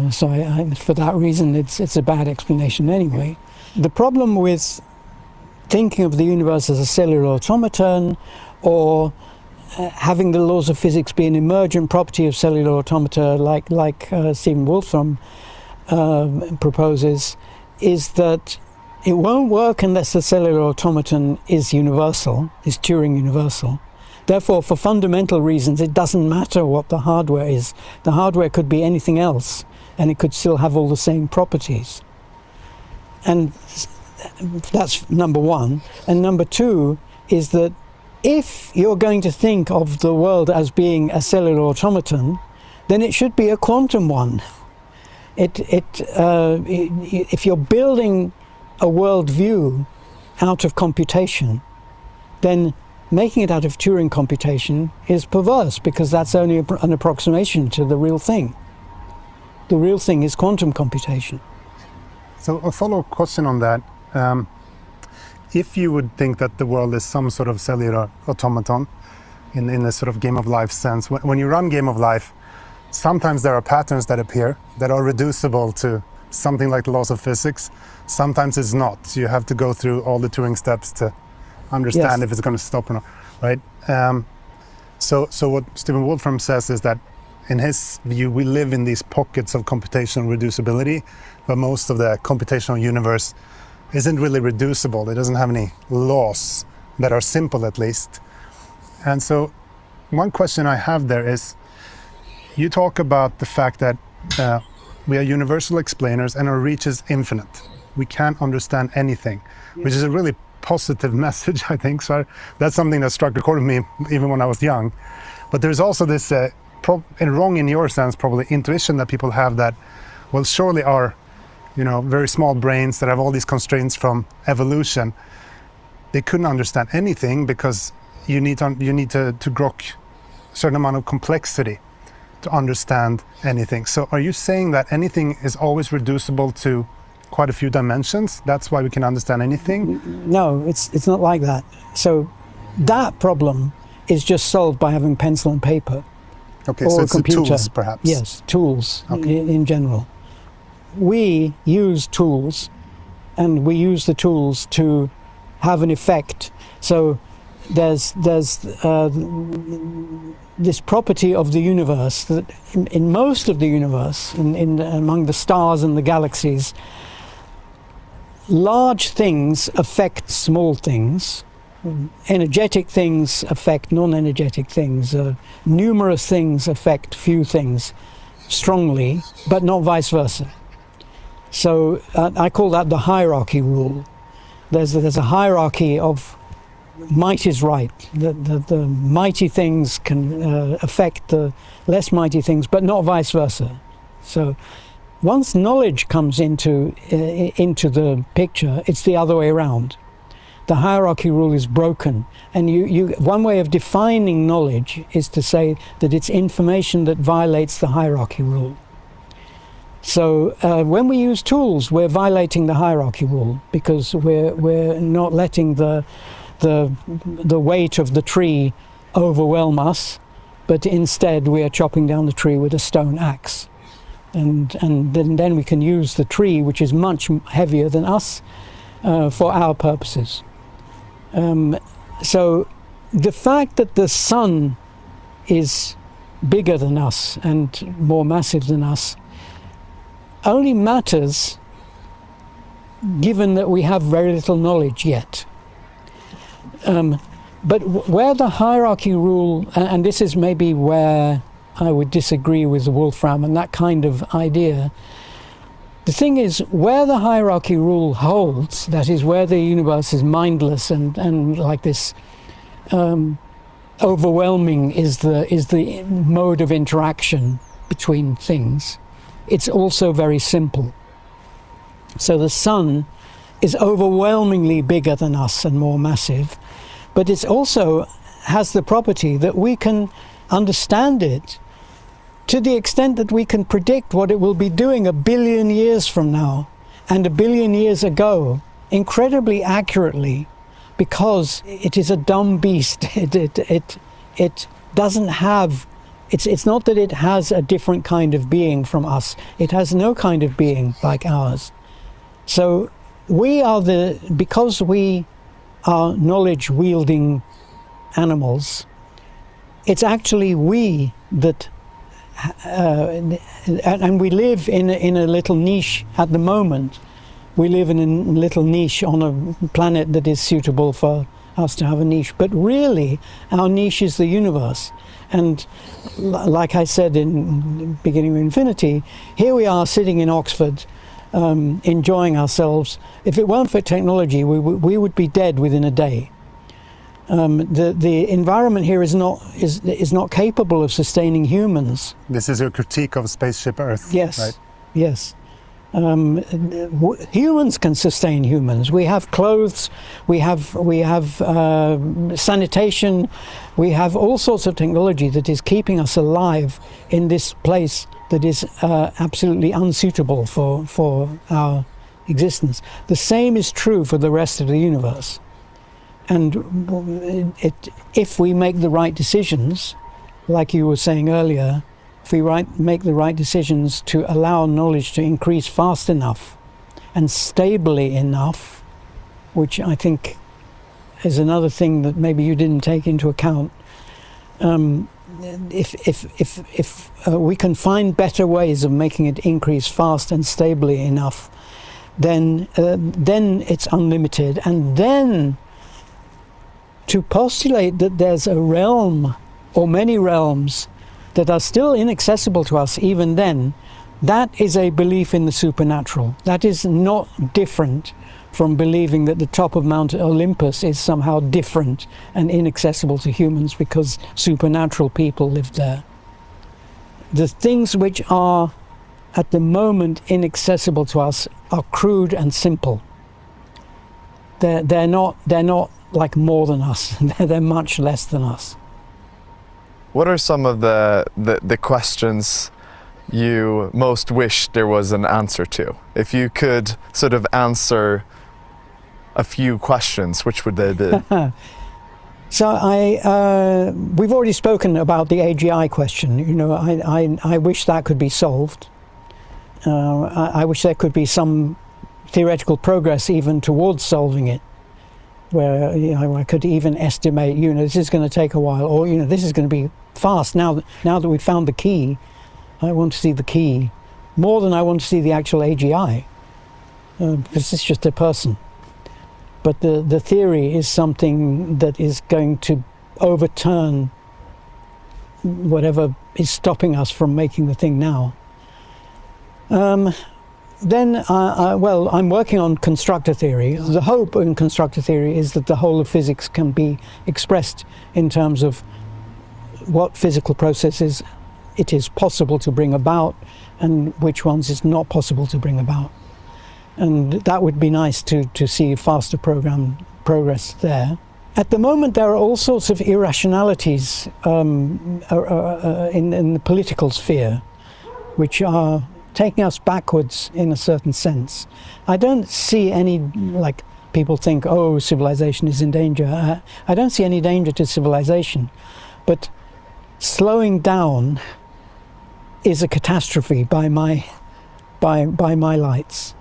So for that reason, it's a bad explanation anyway. The problem with thinking of the universe as a cellular automaton, or having the laws of physics be an emergent property of cellular automata, like Stephen Wolfram proposes, is that it won't work unless the cellular automaton is universal, is Turing universal. Therefore, for fundamental reasons, it doesn't matter what the hardware is. The hardware could be anything else, and it could still have all the same properties. And that's number one. And number two is that if you're going to think of the world as being a cellular automaton, then it should be a quantum one. If you're building a worldview out of computation, then making it out of Turing computation is perverse, because that's only an approximation to the real thing. The real thing is quantum computation. So a follow-up question on that. If you would think that the world is some sort of cellular automaton in a sort of game of life sense, when you run game of life, sometimes there are patterns that appear that are reducible to something like the laws of physics. Sometimes it's not. You have to go through all the Turing steps to understand if it's going to stop or not, right? So what Stephen Wolfram says is that in his view, we live in these pockets of computational reducibility, but most of the computational universe isn't really reducible. It doesn't have any laws that are simple, at least. And so one question I have there is, you talk about the fact that we are universal explainers and our reach is infinite. We can't understand anything, which is a really positive message, I think. So that's something that struck a chord with me even when I was young. But there's also this, and wrong in your sense, probably, intuition that people have that, well, surely our, very small brains that have all these constraints from evolution, they couldn't understand anything, because you need to grok a certain amount of complexity to understand anything. So are you saying that anything is always reducible to quite a few dimensions? That's why we can understand anything? No, it's not like that. So that problem is just solved by having pencil and paper. Okay, or so a it's computer. the tools, perhaps. Yes, tools in general. We use tools, and we use the tools to have an effect. So there's this property of the universe that in most of the universe, in among the stars and the galaxies, large things affect small things. Energetic things affect non-energetic things. Numerous things affect few things strongly, but not vice versa. So I call that the hierarchy rule. There's a hierarchy of might is right. The mighty things can affect the less mighty things, but not vice versa. So once knowledge comes into the picture, it's the other way around. The hierarchy rule is broken, and one way of defining knowledge is to say that it's information that violates the hierarchy rule. So when we use tools, we're violating the hierarchy rule, because we're not letting the weight of the tree overwhelm us, but instead we are chopping down the tree with a stone axe, and then we can use the tree, which is much heavier than us, for our purposes. So the fact that the sun is bigger than us and more massive than us only matters given that we have very little knowledge yet. But where the hierarchy rule, and this is maybe where I would disagree with Wolfram and that kind of idea, The thing is, where the hierarchy rule holds, that is where the universe is mindless and like this overwhelming is the mode of interaction between things, it's also very simple. So the sun is overwhelmingly bigger than us and more massive, but it also has the property that we can understand it to the extent that we can predict what it will be doing 1 billion years from now and 1 billion years ago incredibly accurately, because it is a dumb beast. It doesn't have, it's not that it has a different kind of being from us. It has no kind of being like ours. So we are because we are knowledge wielding animals, it's actually we that and we live in a little niche at the moment. We live in a little niche on a planet that is suitable for us to have a niche, but really our niche is the universe. And like I said in the beginning of Infinity, here we are sitting in Oxford, enjoying ourselves. If it weren't for technology, we would be dead within a day. The environment here is not capable of sustaining humans. This is your critique of Spaceship Earth. Yes, right? Yes. Humans can sustain humans. We have clothes, we have sanitation, we have all sorts of technology that is keeping us alive in this place that is absolutely unsuitable for our existence. The same is true for the rest of the universe. And if we make the right decisions, like you were saying earlier, if we make the right decisions to allow knowledge to increase fast enough and stably enough, which I think is another thing that maybe you didn't take into account, if we can find better ways of making it increase fast and stably enough, then it's unlimited. And then to postulate that there's a realm or many realms that are still inaccessible to us even then, that is a belief in the supernatural. That is not different from believing that the top of Mount Olympus is somehow different and inaccessible to humans because supernatural people live there. The things which are at the moment inaccessible to us are crude and simple. They're not like more than us. They're much less than us. What are some of the questions you most wish there was an answer to? If you could sort of answer a few questions, which would they be? So we've already spoken about the AGI question. You know, I wish that could be solved. I wish there could be some theoretical progress even towards solving it, where I could even estimate, this is going to take a while, or this is going to be fast. Now that we've found the key, I want to see the key more than I want to see the actual AGI. This is just a person. But the theory is something that is going to overturn whatever is stopping us from making the thing now. Then, I'm working on constructor theory. The hope in constructor theory is that the whole of physics can be expressed in terms of what physical processes it is possible to bring about and which ones it's not possible to bring about. And that would be nice to see faster progress there. At the moment, there are all sorts of irrationalities in the political sphere, which are taking us backwards in a certain sense. I don't see any, like people think, oh, civilization is in danger. I don't see any danger to civilization, but slowing down is a catastrophe by my lights.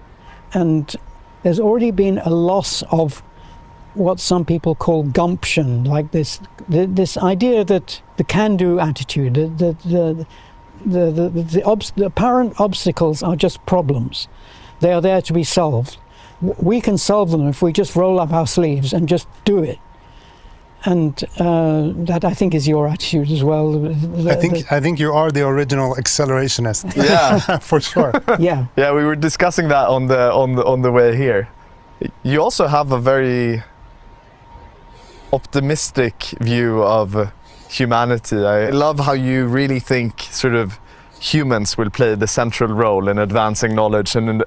And there's already been a loss of what some people call gumption, like this idea that the can-do attitude, the apparent obstacles are just problems. They are there to be solved. We can solve them if we just roll up our sleeves and just do it. that I think is your attitude as well. I think you are the original accelerationist. Yeah, for sure. Yeah. Yeah, we were discussing that on the way here. You also have a very optimistic view of humanity. I love how you really think sort of humans will play the central role in advancing knowledge and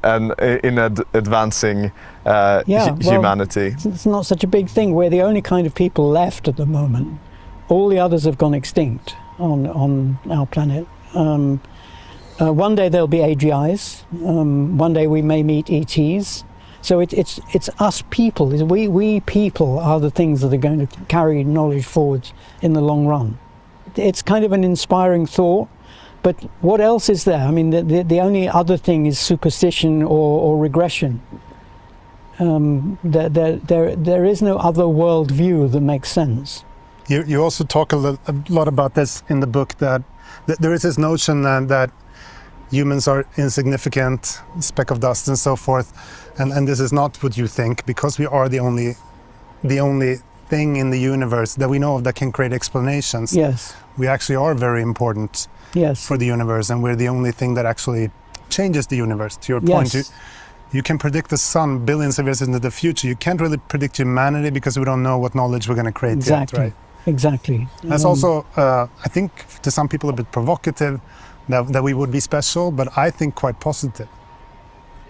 in advancing humanity. It's not such a big thing. We're the only kind of people left at the moment. All the others have gone extinct on our planet. One day there'll be AGIs. One day we may meet ETs. So it's us people. We people are the things that are going to carry knowledge forward in the long run. It's kind of an inspiring thought. But what else is there? I mean, the only other thing is superstition or regression. There is no other worldview that makes sense. You also talk a lot about this in the book, that there is this notion that humans are insignificant, speck of dust and so forth, and this is not what you think, because we are the only thing in the universe that we know of that can create explanations. Yes. We actually are very important. Yes. For the universe, and we're the only thing that actually changes the universe. To your point, yes. You can predict the sun billions of years into the future. You can't really predict humanity because we don't know what knowledge we're going to create exactly. yet, right? Exactly. That's also, I think, to some people a bit provocative, that we would be special, but I think quite positive.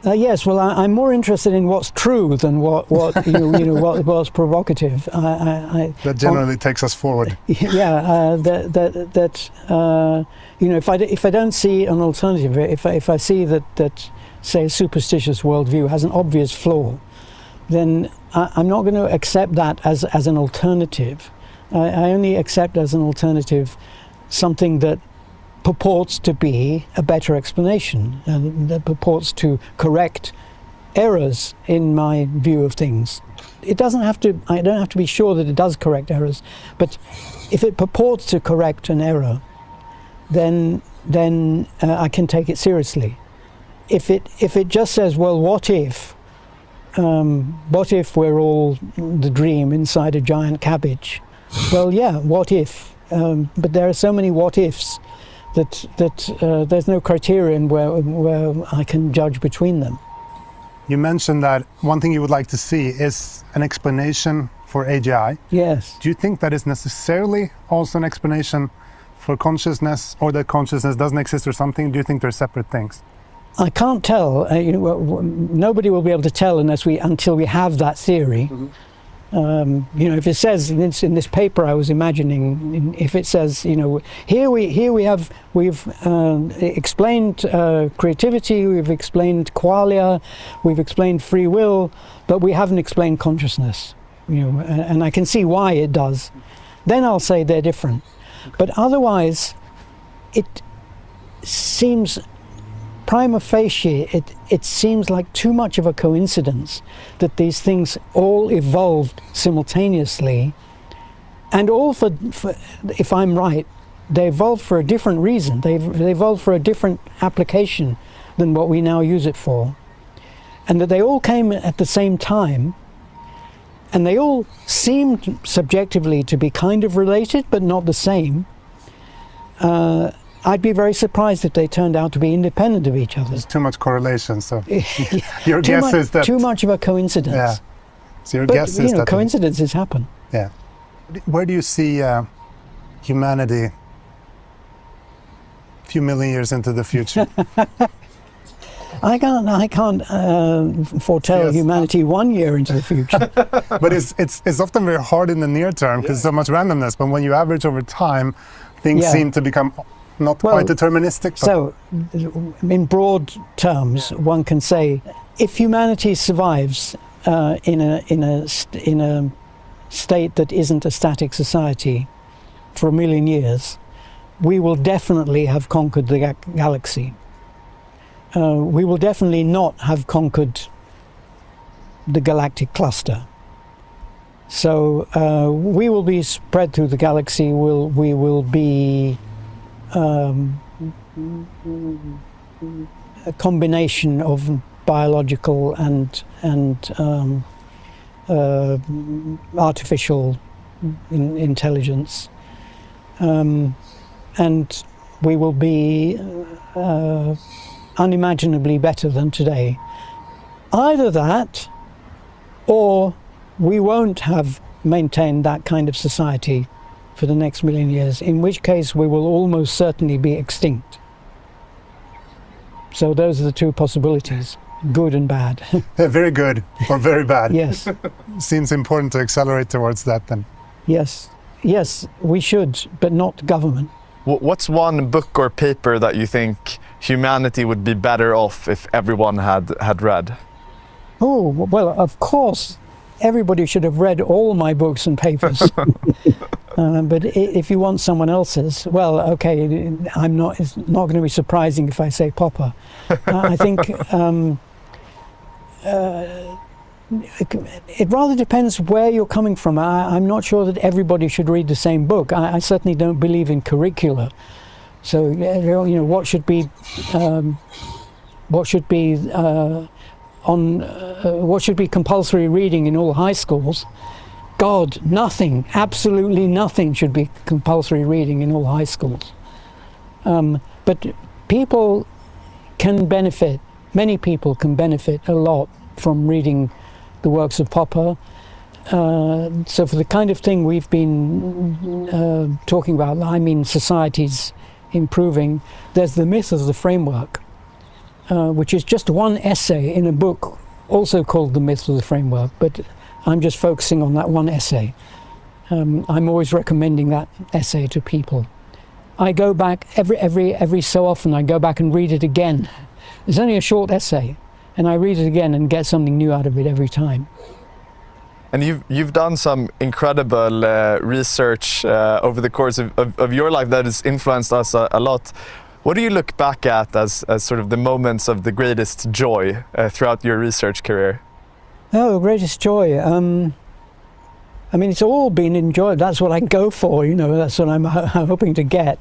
Yes, well, I'm more interested in what's true than what what's provocative. That generally takes us forward. Yeah, if I don't see an alternative, if I see that say a superstitious worldview has an obvious flaw, then I'm not going to accept that as an alternative. I only accept as an alternative something that purports to be a better explanation, and that purports to correct errors in my view of things. I don't have to be sure that it does correct errors, but if it purports to correct an error, then I can take it seriously. If it just says, well, what if we're all the dream inside a giant cabbage? Well, yeah, what if? But there are so many what ifs that there's no criterion where I can judge between them. You mentioned that one thing you would like to see is an explanation for AGI. Yes. Do you think that is necessarily also an explanation for consciousness, or that consciousness doesn't exist or something? Do you think they're separate things? I can't tell. Nobody will be able to tell until we have that theory. Mm-hmm. If it says in this paper I was imagining, if it says, we've explained creativity, we've explained qualia, we've explained free will, but we haven't explained consciousness, and I can see why it does, then I'll say they're different. But otherwise, it seems prima facie, it seems like too much of a coincidence that these things all evolved simultaneously, and all for if I'm right, they evolved for a different reason. They evolved for a different application than what we now use it for, and that they all came at the same time, and they all seemed subjectively to be kind of related but not the same. I'd be very surprised if they turned out to be independent of each other. There's too much correlation, so your guess is that... Too much of a coincidence. Yeah. So your guess is that... coincidences happen. Yeah. Where do you see humanity a few million years into the future? I can't foretell humanity 1 year into the future. But it's often very hard in the near term because so much randomness. But when you average over time, things seem to become not quite deterministic. But so, in broad terms, one can say, if humanity survives in a state that isn't a static society for 1 million years, we will definitely have conquered the galaxy. We will definitely not have conquered the galactic cluster. So we will be spread through the galaxy. We will be a combination of biological and artificial intelligence, and we will be unimaginably better than today. Either that, or we won't have maintained that kind of society for the next million years, in which case we will almost certainly be extinct. So those are the two possibilities, good and bad. Very good or very bad. Yes. Seems important to accelerate towards that then. Yes, yes, we should, but not government. What's one book or paper that you think humanity would be better off if everyone had read? Oh, well, of course, everybody should have read all my books and papers. But if you want someone else's, well, okay, it's not going to be surprising if I say Popper. I think it rather depends where you're coming from. I'm not sure that everybody should read the same book. I certainly don't believe in curricula. So, you know, what should be compulsory reading in all high schools? God, nothing, absolutely nothing should be compulsory reading in all high schools. But people can benefit, many people can benefit a lot from reading the works of Popper. So for the kind of thing we've been talking about, I mean societies improving, there's the myth of the framework, which is just one essay in a book also called The Myth of the Framework, but I'm just focusing on that one essay. I'm always recommending that essay to people. I go back every so often, I go back and read it again. It's only a short essay, and I read it again and get something new out of it every time. And you've done some incredible research over the course of your life that has influenced us a lot. What do you look back at as sort of the moments of the greatest joy throughout your research career? Oh, greatest joy. I mean, it's all been enjoyed. That's what I go for, you know, that's what I'm hoping to get,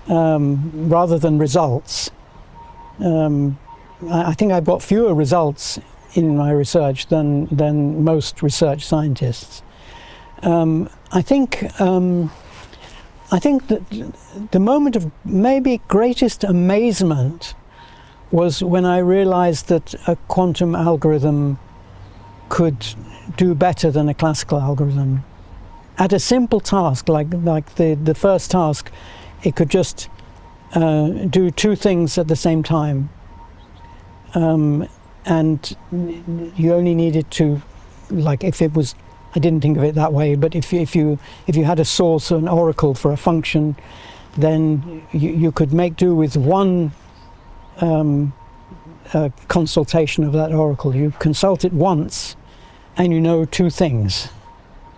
rather than results. I think I've got fewer results in my research than most research scientists. I think that the moment of maybe greatest amazement was when I realized that a quantum algorithm could do better than a classical algorithm. At a simple task, like the first task, it could just do two things at the same time. And you only needed to, like, if it was, I didn't think of it that way, but if you had a source or an oracle for a function, then you could make do with one consultation of that oracle. You consult it once, and you know two things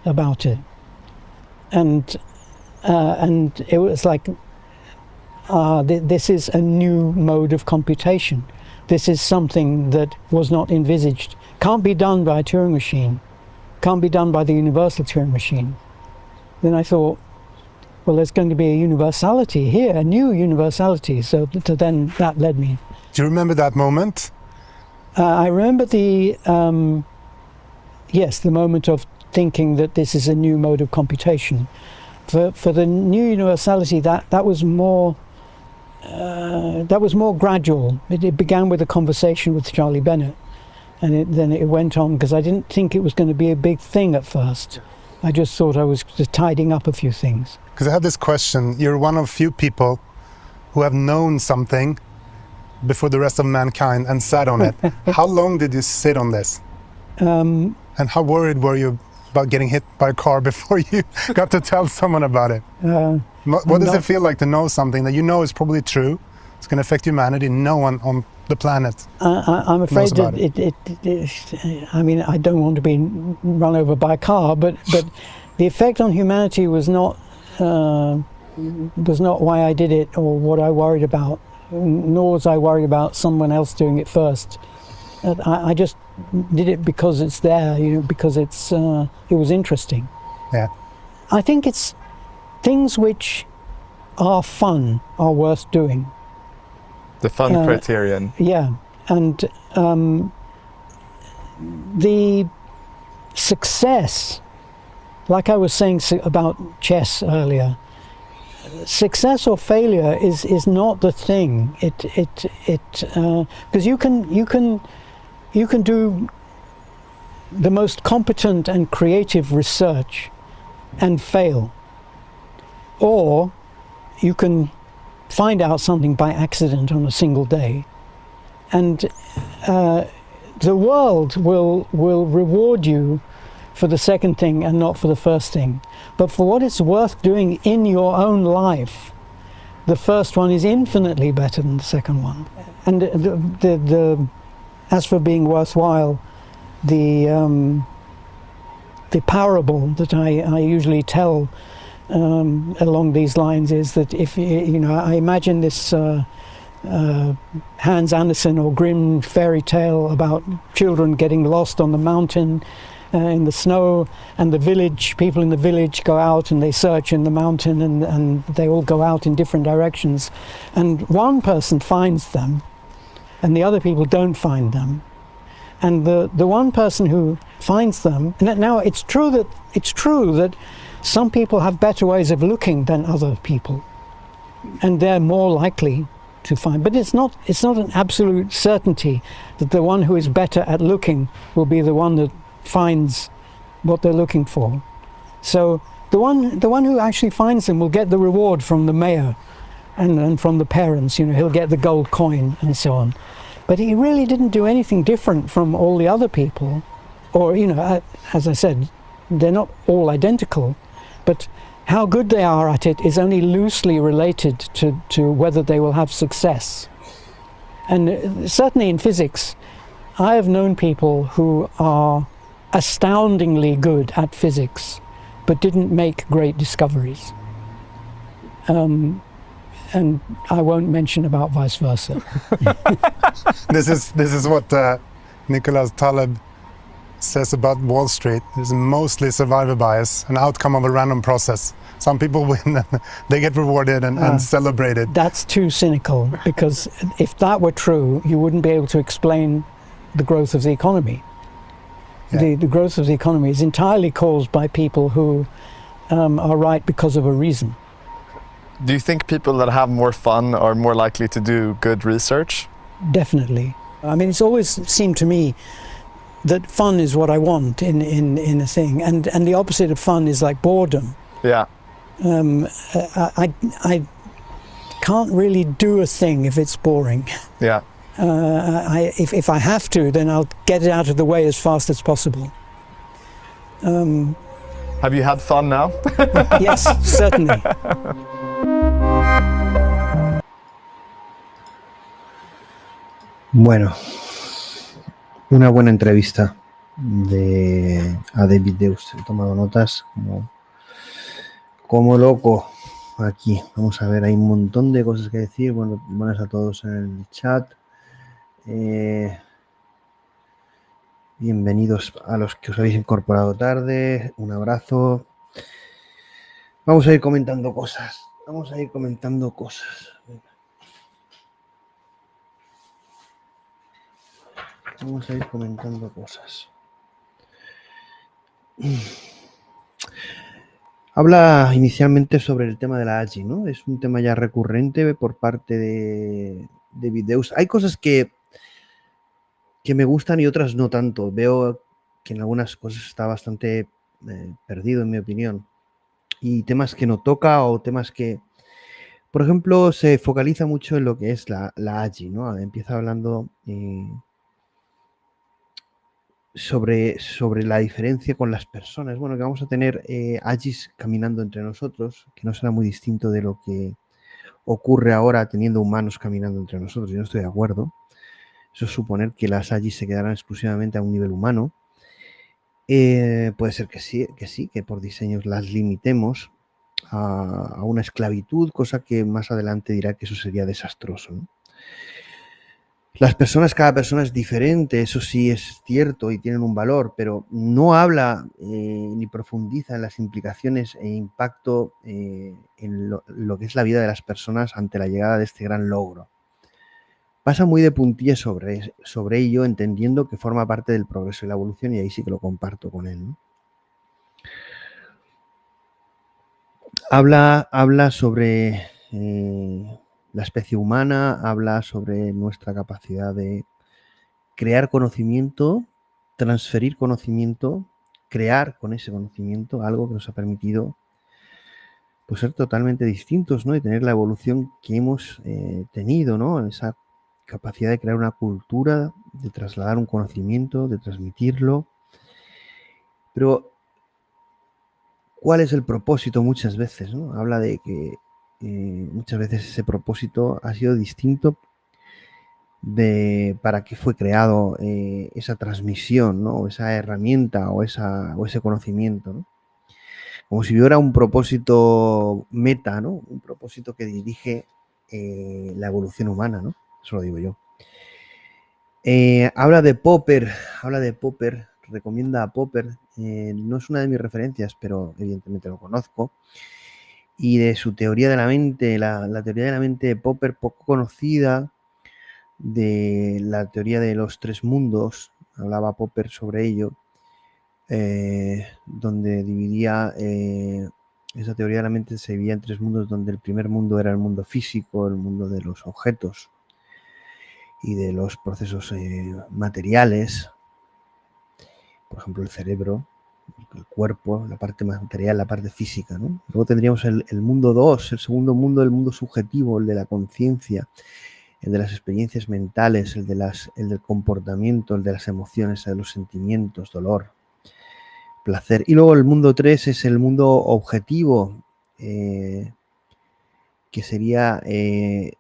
about it. And it was like, this is a new mode of computation. This is something that was not envisaged. Can't be done by a Turing machine. Can't be done by the universal Turing machine. Then I thought, well, there's going to be a universality here, a new universality. So then that led me. Do you remember that moment? I remember the moment of thinking that this is a new mode of computation. For the new universality, that was more gradual. It began with a conversation with Charlie Bennett, and then it went on, because I didn't think it was going to be a big thing at first. I just thought I was just tidying up a few things. Because I had this question. You're one of few people who have known something before the rest of mankind and sat on it. How long did you sit on this? And how worried were you about getting hit by a car before you got to tell someone about it? What does it feel like to know something that you know is probably true, it's going to affect humanity, no one on the planet I'm afraid that I mean, I don't want to be run over by a car, but the effect on humanity was not why I did it or what I worried about, nor was I worried about someone else doing it first. I just did it because it's there, you know, because it was interesting. Yeah. I think it's things which are fun are worth doing. The fun criterion. Yeah, and the success like I was saying about chess earlier, success or failure is not the thing. Because you can do the most competent and creative research and fail, or you can find out something by accident on a single day, and the world will reward you for the second thing and not for the first thing. But for what it's worth doing in your own life, the first one is infinitely better than the second one. And as for being worthwhile, the parable that I usually tell along these lines is that if I imagine this Hans Andersen or Grimm fairy tale about children getting lost on the mountain in the snow, and the village people in the village go out and they search in the mountain, and they all go out in different directions, and one person finds them and the other people don't find them, and the one person who finds them, and now it's true that some people have better ways of looking than other people, and they're more likely to find, but it's not an absolute certainty that the one who is better at looking will be the one that finds what they're looking for. So the one who actually finds them will get the reward from the mayor and from the parents. He'll get the gold coin and so on. But he really didn't do anything different from all the other people, or as I said, they're not all identical, but how good they are at it is only loosely related to whether they will have success. And certainly in physics, I have known people who are astoundingly good at physics, but didn't make great discoveries. And I won't mention about vice versa. This is what Nicholas Taleb says about Wall Street. It's mostly survivor bias, an outcome of a random process. Some people win and they get rewarded and celebrated. That's too cynical, because if that were true, you wouldn't be able to explain the growth of the economy. Yeah. The growth of the economy is entirely caused by people who are right because of a reason. Do you think people that have more fun are more likely to do good research? Definitely. I mean, it's always seemed to me that fun is what I want in a thing, and the opposite of fun is like boredom. Yeah. I can't really do a thing if it's boring. Yeah. If I have to, then I'll get it out of the way as fast as possible. Have you had fun now? Yes, certainly. Bueno, una buena entrevista a David Deustch. He tomado notas como loco aquí. Vamos a ver, hay un montón de cosas que decir. Bueno, buenas a todos en el chat. Bienvenidos a los que os habéis incorporado tarde. Un abrazo. Vamos a ir comentando cosas. Habla inicialmente sobre el tema de la AGI, ¿no? Es un tema ya recurrente por parte de David Deustch. Hay cosas que me gustan y otras no tanto. Veo que en algunas cosas está bastante perdido, en mi opinión. Y temas que no toca, o temas que, por ejemplo, se focaliza mucho en lo que es la AGI, ¿no? Empieza hablando sobre la diferencia con las personas. Bueno, que vamos a tener AGIs caminando entre nosotros, que no será muy distinto de lo que ocurre ahora teniendo humanos caminando entre nosotros. Yo no estoy de acuerdo. Eso es suponer que las AGIs se quedarán exclusivamente a un nivel humano. Puede ser que sí, que por diseños las limitemos a una esclavitud, cosa que más adelante dirá que eso sería desastroso, ¿no? Cada persona es diferente, eso sí es cierto y tienen un valor, pero no habla ni profundiza en las implicaciones e impacto en lo que es la vida de las personas ante la llegada de este gran logro. Pasa muy de puntillas sobre ello, entendiendo que forma parte del progreso y la evolución, y ahí sí que lo comparto con él, ¿no? Habla sobre la especie humana, habla sobre nuestra capacidad de crear conocimiento, transferir conocimiento, crear con ese conocimiento algo que nos ha permitido pues ser totalmente distintos, ¿no? Y tener la evolución que hemos tenido, ¿no? Esa capacidad de crear una cultura, de trasladar un conocimiento, de transmitirlo. Pero, ¿cuál es el propósito muchas veces, ¿no? Habla de que muchas veces ese propósito ha sido distinto de para qué fue creado esa transmisión, ¿no? O esa herramienta o ese conocimiento, ¿no? Como si hubiera un propósito meta, ¿no? Un propósito que dirige la evolución humana, ¿no? Eso lo digo yo. Habla de Popper, recomienda a Popper. No es una de mis referencias, pero evidentemente lo conozco. Y de su teoría de la mente, la teoría de la mente de Popper, poco conocida, de la teoría de los tres mundos, hablaba Popper sobre ello, donde dividía esa teoría de la mente, se dividía en tres mundos, donde el primer mundo era el mundo físico, el mundo de los objetos y de los procesos materiales, por ejemplo el cerebro, el cuerpo, la parte material, la parte física, ¿no? Luego tendríamos el mundo 2, el segundo mundo, el mundo subjetivo, el de la conciencia, el de las experiencias mentales, el del comportamiento, el de las emociones, el de los sentimientos, dolor, placer. Y luego el mundo 3 es el mundo objetivo, que sería el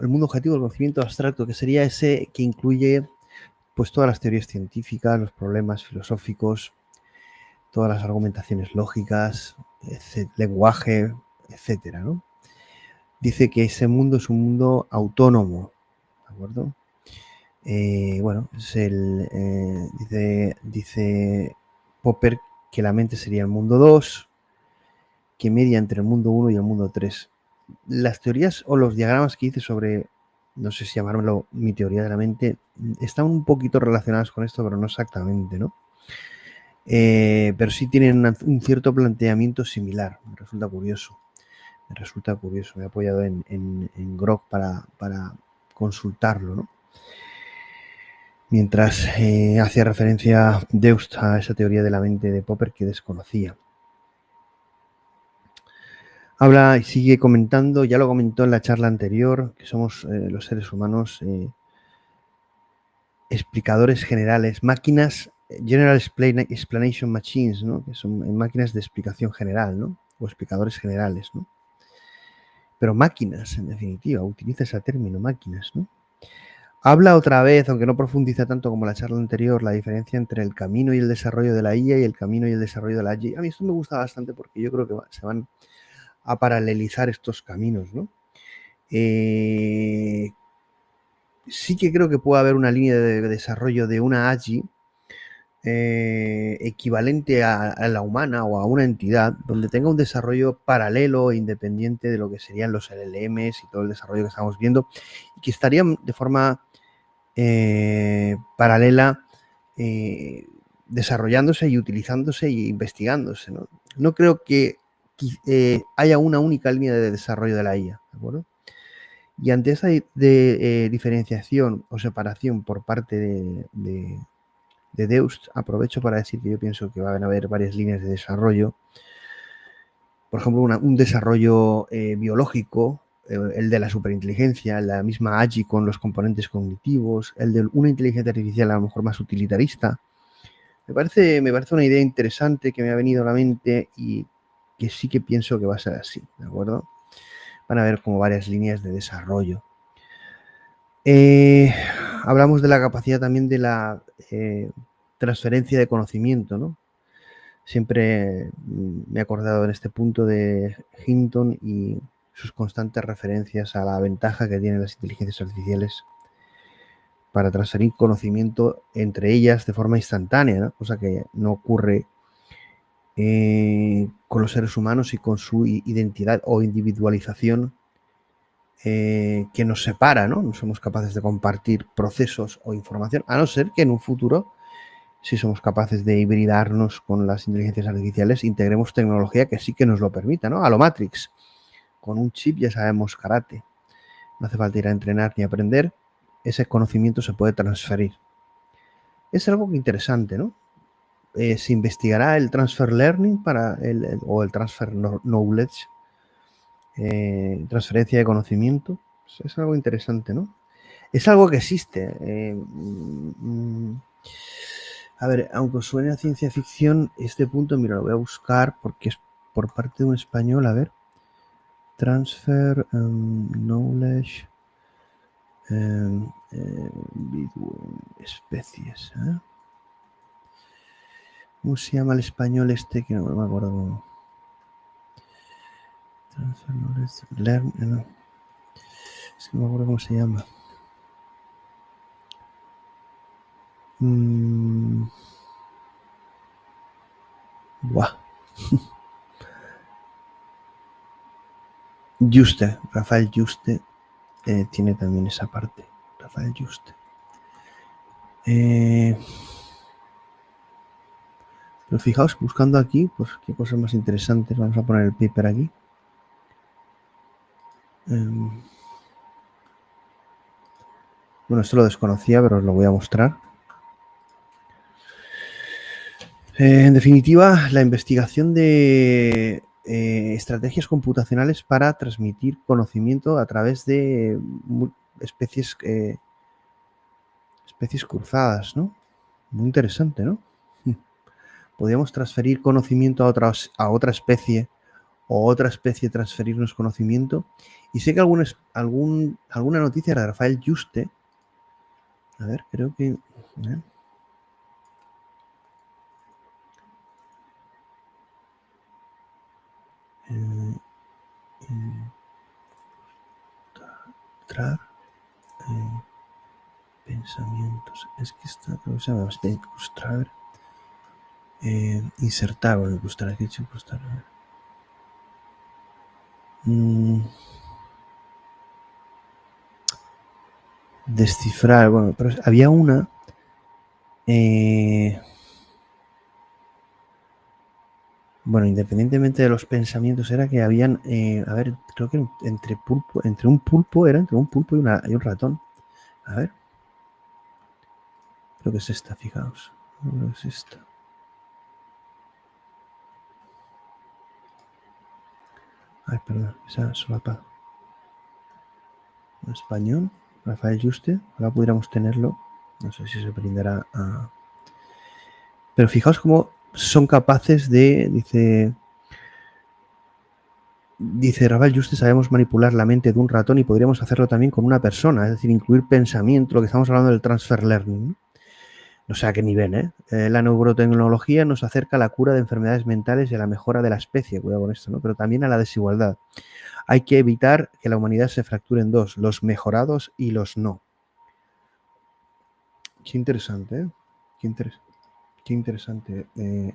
mundo objetivo del conocimiento abstracto, que sería ese que incluye pues todas las teorías científicas, los problemas filosóficos, todas las argumentaciones lógicas, lenguaje, etcétera, ¿no? Dice que ese mundo es un mundo autónomo, ¿de acuerdo? Bueno, dice Popper que la mente sería el mundo 2, que media entre el mundo 1 y el mundo 3. Las teorías o los diagramas que hice sobre, no sé si llamármelo mi teoría de la mente, están un poquito relacionadas con esto, pero no exactamente, ¿no? Pero sí tienen un cierto planteamiento similar. Me resulta curioso. Me he apoyado en Grok para consultarlo, ¿no? Mientras hacía referencia Deustch a esa teoría de la mente de Popper que desconocía. Habla y sigue comentando, ya lo comentó en la charla anterior, que somos los seres humanos explicadores generales, máquinas, General Explanation Machines, ¿no? Que son máquinas de explicación general, ¿no? O explicadores generales, ¿no? Pero máquinas, en definitiva, utiliza ese término, máquinas, ¿no? Habla otra vez, aunque no profundiza tanto como la charla anterior, la diferencia entre el camino y el desarrollo de la IA y el camino y el desarrollo de la AGI. A mí esto me gusta bastante porque yo creo que se van a paralelizar estos caminos, ¿no? Sí que creo que puede haber una línea de desarrollo de una AGI equivalente a la humana o a una entidad donde tenga un desarrollo paralelo e independiente de lo que serían los LLMs y todo el desarrollo que estamos viendo y que estarían de forma paralela desarrollándose y utilizándose e investigándose, ¿no? No creo que haya una única línea de desarrollo de la IA, ¿de acuerdo? Y ante esa diferenciación o separación por parte de Deustch, aprovecho para decir que yo pienso que van a haber varias líneas de desarrollo. Por ejemplo, un desarrollo biológico, el de la superinteligencia, la misma AGI con los componentes cognitivos, el de una inteligencia artificial a lo mejor más utilitarista. Me parece una idea interesante que me ha venido a la mente y que sí que pienso que va a ser así, ¿de acuerdo? Van a haber como varias líneas de desarrollo. Hablamos de la capacidad también de la transferencia de conocimiento, ¿no? Siempre me he acordado en este punto de Hinton y sus constantes referencias a la ventaja que tienen las inteligencias artificiales para transferir conocimiento entre ellas de forma instantánea, ¿no? Cosa que no ocurre con los seres humanos y con su identidad o individualización que nos separa, ¿no? No somos capaces de compartir procesos o información, a no ser que en un futuro si somos capaces de hibridarnos con las inteligencias artificiales, integremos tecnología que sí que nos lo permita, ¿no? A lo Matrix. Con un chip ya sabemos karate. No hace falta ir a entrenar ni aprender. Ese conocimiento se puede transferir. Es algo interesante, ¿no? Se investigará el transfer learning o el transfer knowledge, transferencia de conocimiento. Es algo interesante, ¿no? Es algo que existe. A ver, aunque suene a ciencia ficción, este punto, mira, lo voy a buscar porque es por parte de un español. A ver, transfer knowledge especies. ¿Cómo se llama el español este? Que no me acuerdo cómo. Transfer knowledge learn, no. Es que no me acuerdo cómo se llama. Buah. Juste, Rafael Juste tiene también esa parte. Rafael Juste. Pero fijaos, buscando aquí, pues qué cosas más interesantes. Vamos a poner el paper aquí. Bueno, esto lo desconocía, pero os lo voy a mostrar. En definitiva, la investigación de estrategias computacionales para transmitir conocimiento a través de especies cruzadas, ¿no? Muy interesante, ¿no? Podríamos transferir conocimiento a otra especie, o otra especie transferirnos conocimiento. Y sé que alguna noticia de Rafael Juste. A ver, creo que... pensamientos. Es que está... ¿Cómo se llama? Ilustrar. Insertar. Bueno, ilustrar. ¿Qué he dicho? Ilustrar. Descifrar. Bueno, pero había una... Bueno, independientemente de los pensamientos, era que habían, a ver, creo que entre un pulpo y un ratón. A ver. Creo que es esta, fijaos. Creo que es esta. Ay, perdón, esa solapa. En español, Rafael Juste, ahora pudiéramos tenerlo. No sé si se brindará a... Pero fijaos cómo son capaces de, dice Rafael Juste, sabemos manipular la mente de un ratón y podríamos hacerlo también con una persona, es decir, incluir pensamiento, lo que estamos hablando del transfer learning, ¿no? No sé a qué nivel, ¿eh? La neurotecnología nos acerca a la cura de enfermedades mentales y a la mejora de la especie, cuidado con esto, ¿no? Pero también a la desigualdad. Hay que evitar que la humanidad se fracture en dos, los mejorados y los no. Qué interesante, ¿eh? Qué interesante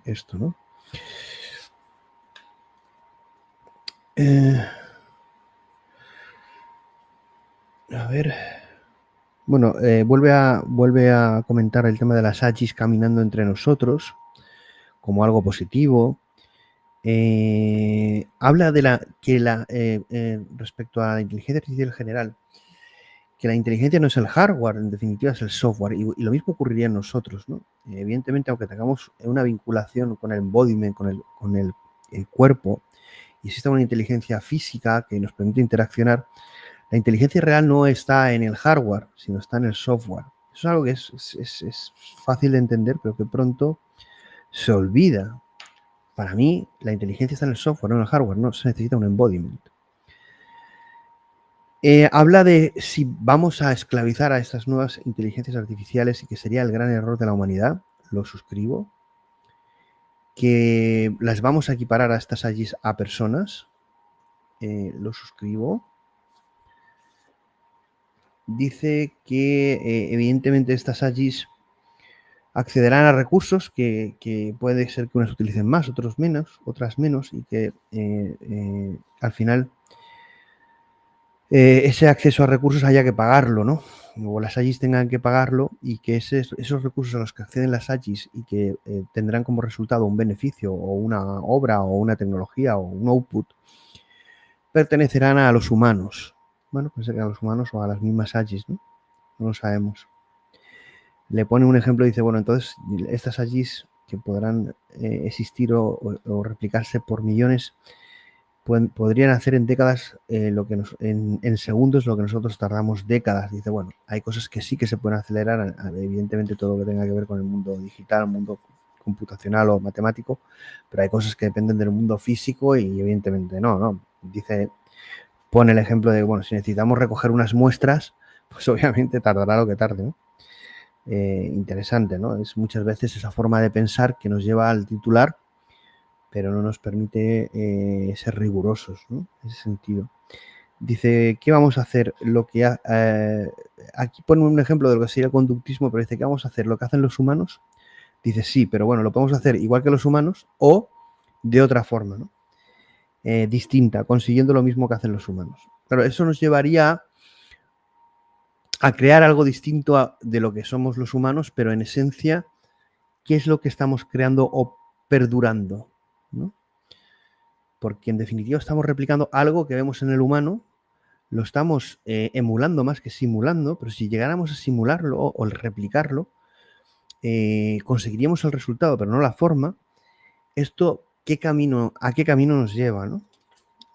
esto, ¿no? A ver. Bueno, vuelve a comentar el tema de las AGIs caminando entre nosotros como algo positivo. Habla de respecto a la inteligencia artificial en general, que la inteligencia no es el hardware, en definitiva es el software, y lo mismo ocurriría en nosotros, ¿no? Evidentemente, aunque tengamos una vinculación con el embodiment, con el cuerpo, y exista una inteligencia física que nos permite interaccionar, la inteligencia real no está en el hardware, sino está en el software. Eso es algo que es fácil de entender, pero que pronto se olvida. Para mí, la inteligencia está en el software, no en el hardware. No se necesita un embodiment. Habla de si vamos a esclavizar a estas nuevas inteligencias artificiales y que sería el gran error de la humanidad. Lo suscribo. Que las vamos a equiparar a estas AGIs a personas. Lo suscribo. Dice que evidentemente estas AGIs accederán a recursos que puede ser que unas utilicen más, otras menos, y que al final ese acceso a recursos haya que pagarlo, ¿no? o las AGIs tengan que pagarlo y que esos recursos a los que acceden las AGIs y que tendrán como resultado un beneficio o una obra o una tecnología o un output, pertenecerán a los humanos. Bueno, puede ser que a los humanos o a las mismas AGIs, ¿no? No lo sabemos. Le pone un ejemplo y dice, bueno, entonces estas AGIs que podrán existir o replicarse por millones, podrían hacer en décadas lo que en segundos lo que nosotros tardamos décadas. Dice, bueno, hay cosas que sí que se pueden acelerar, evidentemente todo lo que tenga que ver con el mundo digital, el mundo computacional o matemático, pero hay cosas que dependen del mundo físico y evidentemente no. Dice, pone el ejemplo de, bueno, si necesitamos recoger unas muestras, pues obviamente tardará lo que tarde, ¿no? Interesante, ¿no? Es muchas veces esa forma de pensar que nos lleva al titular, pero no nos permite ser rigurosos, ¿no? En ese sentido. Dice, ¿qué vamos a hacer? Aquí pone un ejemplo de lo que sería el conductismo, pero dice, ¿qué vamos a hacer? ¿Lo que hacen los humanos? Dice, sí, pero bueno, lo podemos hacer igual que los humanos o de otra forma, ¿no? Distinta, consiguiendo lo mismo que hacen los humanos. Claro, eso nos llevaría a crear algo distinto de lo que somos los humanos, pero en esencia, ¿qué es lo que estamos creando o perdurando? ¿No? Porque en definitiva estamos replicando algo que vemos en el humano, lo estamos emulando más que simulando, pero si llegáramos a simularlo o replicarlo, conseguiríamos el resultado, pero no la forma. ¿Esto a qué camino nos lleva, ¿no?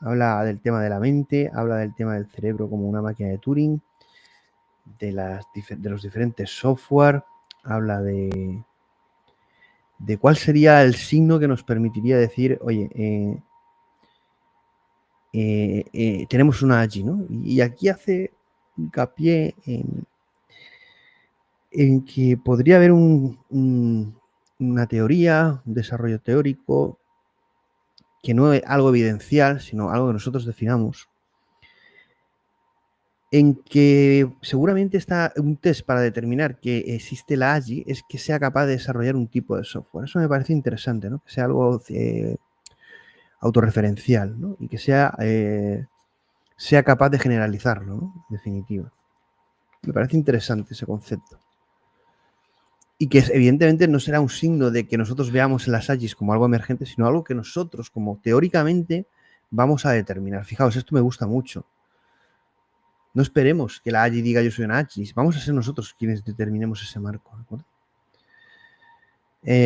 Habla del tema de la mente, habla del tema del cerebro como una máquina de Turing, de los diferentes software, habla de cuál sería el signo que nos permitiría decir, oye, tenemos una AGI, ¿no? Y aquí hace hincapié en que podría haber una teoría, un desarrollo teórico, que no es algo evidencial, sino algo que nosotros definamos, en que seguramente está un test para determinar que existe la AGI es que sea capaz de desarrollar un tipo de software. Eso me parece interesante, ¿no? Que sea algo autorreferencial, ¿no? Y que sea capaz de generalizarlo, ¿no? En definitiva. Me parece interesante ese concepto. Y que evidentemente no será un signo de que nosotros veamos en las AGIs como algo emergente, sino algo que nosotros, como teóricamente, vamos a determinar. Fijaos, esto me gusta mucho. No esperemos que la AGI diga yo soy una AGI. Vamos a ser nosotros quienes determinemos ese marco, ¿de acuerdo?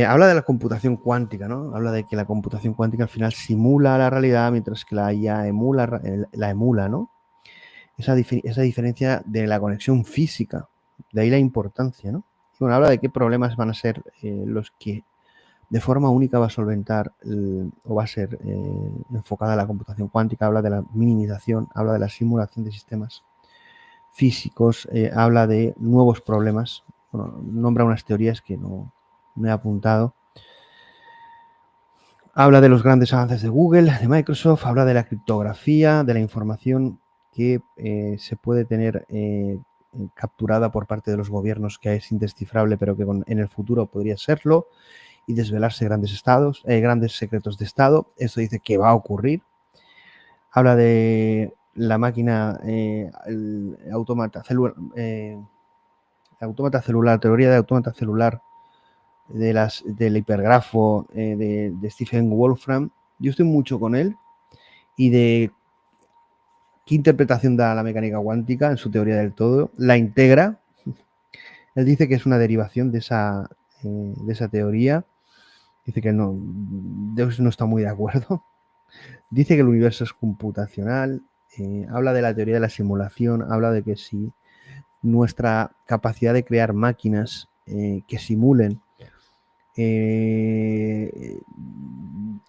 Habla de la computación cuántica, ¿no? Habla de que la computación cuántica al final simula la realidad, mientras que la IA la emula, ¿no? Esa diferencia de la conexión física. De ahí la importancia, ¿no? Y bueno, habla de qué problemas van a ser los que de forma única va a solventar o va a ser enfocada la computación cuántica. Habla de la minimización, habla de la simulación de sistemas físicos, habla de nuevos problemas. Bueno, nombra unas teorías que no me he apuntado. Habla de los grandes avances de Google, de Microsoft, habla de la criptografía, de la información que se puede tener capturada por parte de los gobiernos, que es indescifrable, pero que en el futuro podría serlo, y desvelarse grandes secretos de Estado. Esto dice que va a ocurrir. Habla de la máquina, el autómata celular, teoría de autómata celular del hipergrafo de Stephen Wolfram. Yo estoy mucho con él y de qué interpretación da la mecánica cuántica en su teoría del todo. La integra. Él dice que es una derivación de esa teoría. Dice que Deus no está muy de acuerdo. Dice que el universo es computacional. Habla de la teoría de la simulación. Habla de que si nuestra capacidad de crear máquinas que simulen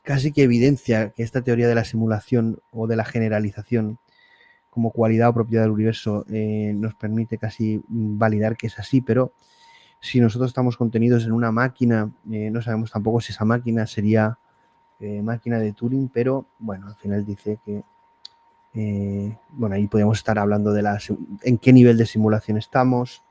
casi que evidencia que esta teoría de la simulación o de la generalización como cualidad o propiedad del universo nos permite casi validar que es así, pero si nosotros estamos contenidos en una máquina, no sabemos tampoco si esa máquina sería máquina de Turing, pero bueno, al final dice que bueno, ahí podemos estar hablando de en qué nivel de simulación estamos,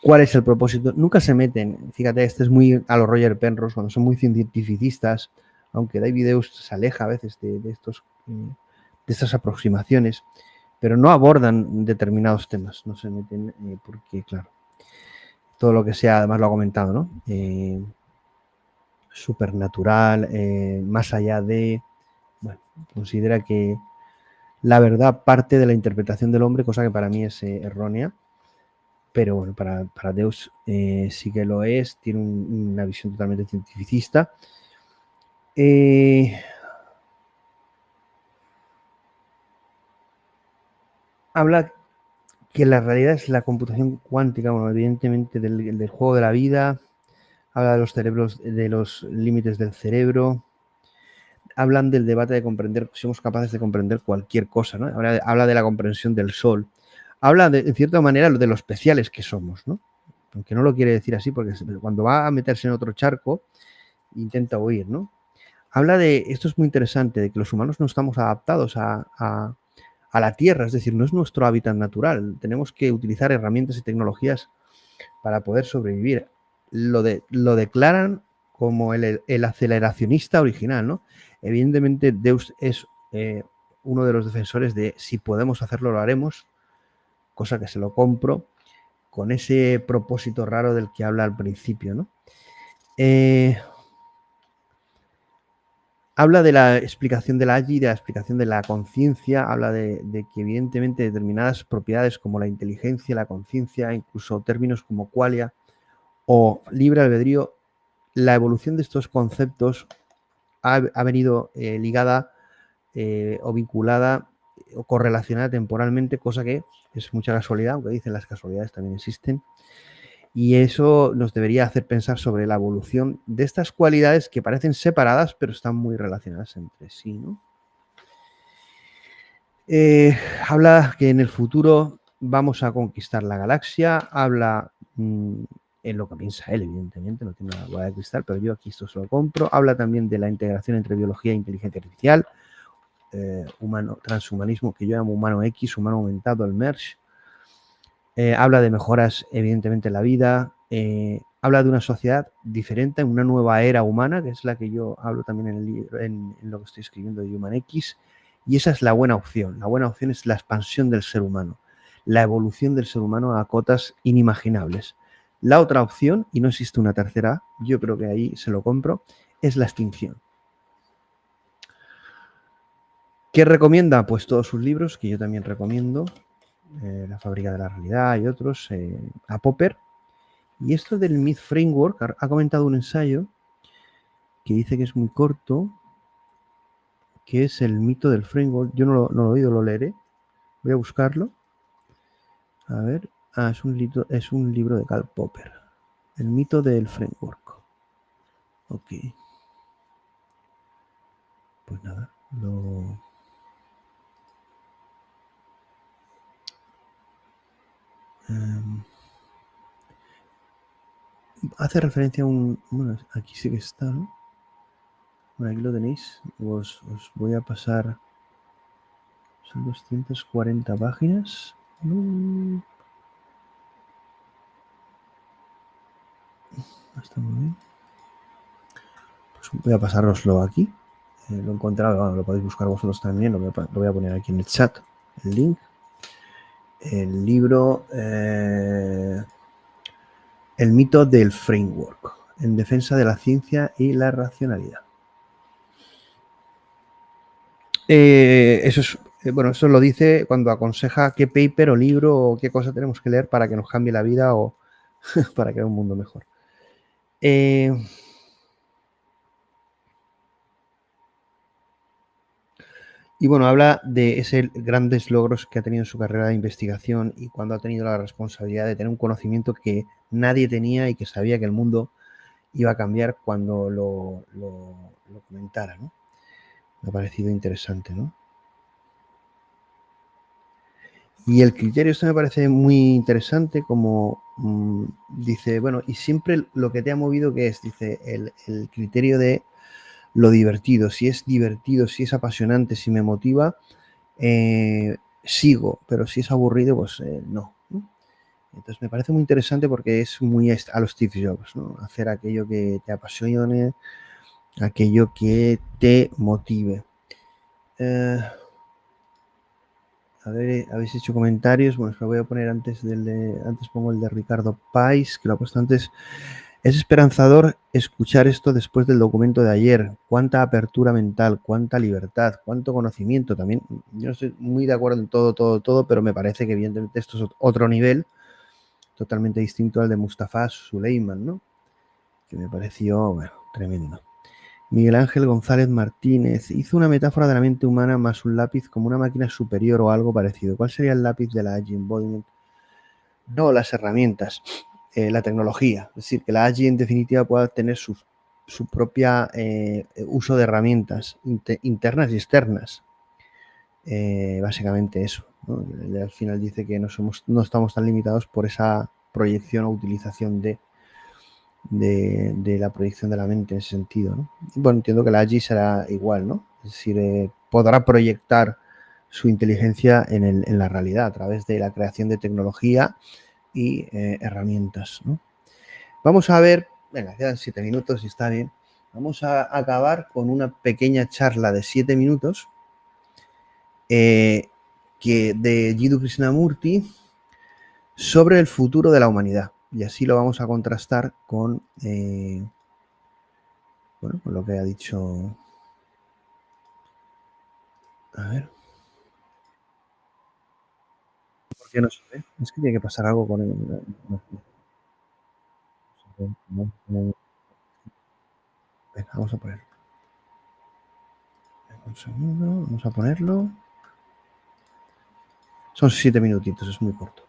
cuál es el propósito. Nunca se meten, fíjate, este es muy a los Roger Penrose, cuando son muy cientificistas, aunque David Deustch se aleja a veces de estas aproximaciones, pero no abordan determinados temas, no se meten porque, claro, todo lo que sea, además lo ha comentado, ¿no? Supernatural, más allá de, bueno, considera que la verdad parte de la interpretación del hombre, cosa que para mí es errónea, pero bueno, para Deustch sí que lo es, tiene una visión totalmente cientificista. Habla que la realidad es la computación cuántica, bueno, evidentemente del juego de la vida, habla de los cerebros, de los límites del cerebro, hablan del debate de comprender, somos capaces de comprender cualquier cosa, ¿no? Habla de la comprensión del sol, habla en cierta manera de lo especiales que somos, ¿no? Aunque no lo quiere decir así, porque cuando va a meterse en otro charco, intenta huir, ¿no? Habla de, esto es muy interesante, de que los humanos no estamos adaptados a la Tierra, es decir, no es nuestro hábitat natural, tenemos que utilizar herramientas y tecnologías para poder sobrevivir. Lo declaran como el aceleracionista original, ¿no? Evidentemente, Deustch es uno de los defensores de si podemos hacerlo, lo haremos, cosa que se lo compro, con ese propósito raro del que habla al principio, ¿no? Habla de la explicación de la AGI, de la explicación de la conciencia, habla de que evidentemente determinadas propiedades como la inteligencia, la conciencia, incluso términos como qualia o libre albedrío, la evolución de estos conceptos ha venido ligada o vinculada o correlacionada temporalmente, cosa que es mucha casualidad, aunque dicen las casualidades también existen. Y eso nos debería hacer pensar sobre la evolución de estas cualidades que parecen separadas, pero están muy relacionadas entre sí, ¿no? Habla que en el futuro vamos a conquistar la galaxia, habla en lo que piensa él, evidentemente, no tiene una bola de cristal, pero yo aquí esto se lo compro. Habla también de la integración entre biología e inteligencia artificial, transhumanismo, que yo llamo humano X, humano aumentado, el merge. Habla de mejoras, evidentemente, en la vida. Habla de una sociedad diferente, una nueva era humana, que es la que yo hablo también en el libro, en lo que estoy escribiendo de Human X. Y esa es la buena opción. La buena opción es la expansión del ser humano, la evolución del ser humano a cotas inimaginables. La otra opción, y no existe una tercera, yo creo que ahí se lo compro, es la extinción. ¿Qué recomienda? Pues todos sus libros, que yo también recomiendo. La fábrica de la realidad y otros, a Popper. Y esto del Myth Framework, ha comentado un ensayo que dice que es muy corto, que es el mito del framework. Yo no lo he oído, lo leeré. Voy a buscarlo. A ver. Es un libro de Karl Popper. El mito del framework. Ok. Pues nada, hace referencia a bueno, aquí sí que está, ¿no? Bueno, aquí lo tenéis. Os voy a pasar. Son 240 páginas. Está muy bien. Pues voy a pasároslo aquí. Lo he encontrado, bueno, lo podéis buscar vosotros también. Lo voy a poner aquí en el chat, el link. El libro El mito del framework, en defensa de la ciencia y la racionalidad. Eso lo dice cuando aconseja qué paper o libro o qué cosa tenemos que leer para que nos cambie la vida o para crear un mundo mejor. Y bueno, habla de esos grandes logros que ha tenido en su carrera de investigación y cuando ha tenido la responsabilidad de tener un conocimiento que nadie tenía y que sabía que el mundo iba a cambiar cuando lo comentara, ¿no? Me ha parecido interesante, ¿no? Y el criterio me parece muy interesante, como dice, bueno, y siempre lo que te ha movido, ¿qué es? Dice, el criterio de lo divertido. Si es divertido, si es apasionante, si me motiva, sigo, pero si es aburrido, pues no. Entonces me parece muy interesante porque es muy a los Steve Jobs, ¿no? Hacer aquello que te apasione, aquello que te motive. habéis hecho comentarios. Bueno, os lo voy a poner antes antes pongo el de Ricardo Pais, que lo ha puesto antes. Es esperanzador escuchar esto después del documento de ayer. Cuánta apertura mental, cuánta libertad, cuánto conocimiento. También, yo no estoy muy de acuerdo en todo, pero me parece que evidentemente esto es otro nivel totalmente distinto al de Mustafa Suleiman, ¿no? Que me pareció, bueno, tremendo. Miguel Ángel González Martínez hizo una metáfora de la mente humana más un lápiz como una máquina superior o algo parecido. ¿Cuál sería el lápiz de la AGI Embodiment? No, las herramientas, la tecnología. Es decir, que la AGI en definitiva pueda tener su propia uso de herramientas internas y externas. Básicamente eso, ¿no? Al final dice que no estamos tan limitados por esa proyección o utilización de la proyección de la mente en ese sentido, ¿no? Bueno, entiendo que la AGI será igual, ¿no? Es decir, podrá proyectar su inteligencia en la realidad a través de la creación de tecnología y herramientas, ¿no? Vamos a ver, venga, quedan 7 minutos y está bien. Vamos a acabar con una pequeña charla de 7 minutos de Jiddu Krishnamurti sobre el futuro de la humanidad. Y así lo vamos a contrastar con, bueno, con lo que ha dicho. A ver. ¿Por qué no se ve? Es que tiene que pasar algo con el. Venga, vamos a ponerlo. Un segundo, vamos a ponerlo. Son 7 minutitos, es muy corto.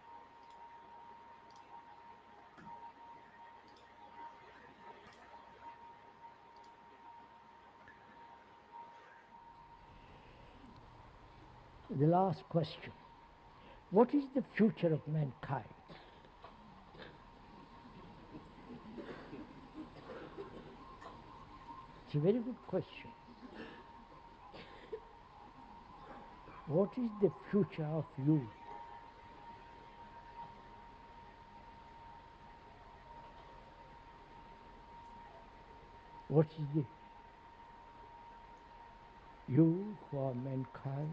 The last question. What is the future of mankind? It's a very good question. What is the future of you? What is the you who are mankind?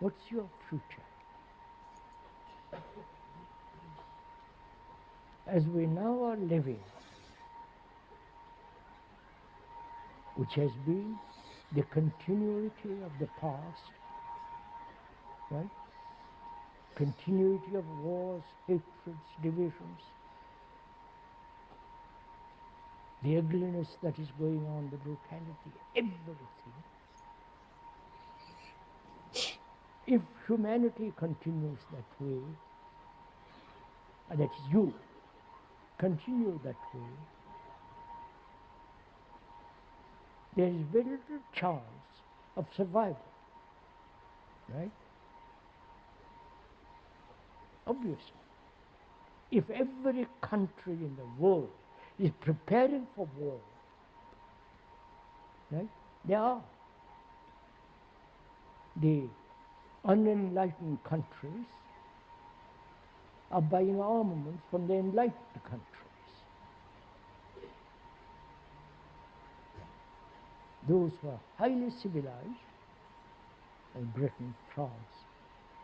What's your future? As we now are living, which has been the continuity of the past, right? Continuity of wars, hatreds, divisions, the ugliness that is going on, the brutality, everything. If humanity continues that way, and that is you, continue that way, there is very little chance of survival, right? Obviously, if every country in the world is preparing for war, right? They are. The unenlightened countries are buying armaments from the enlightened countries. Those who are highly civilized, like Britain, France,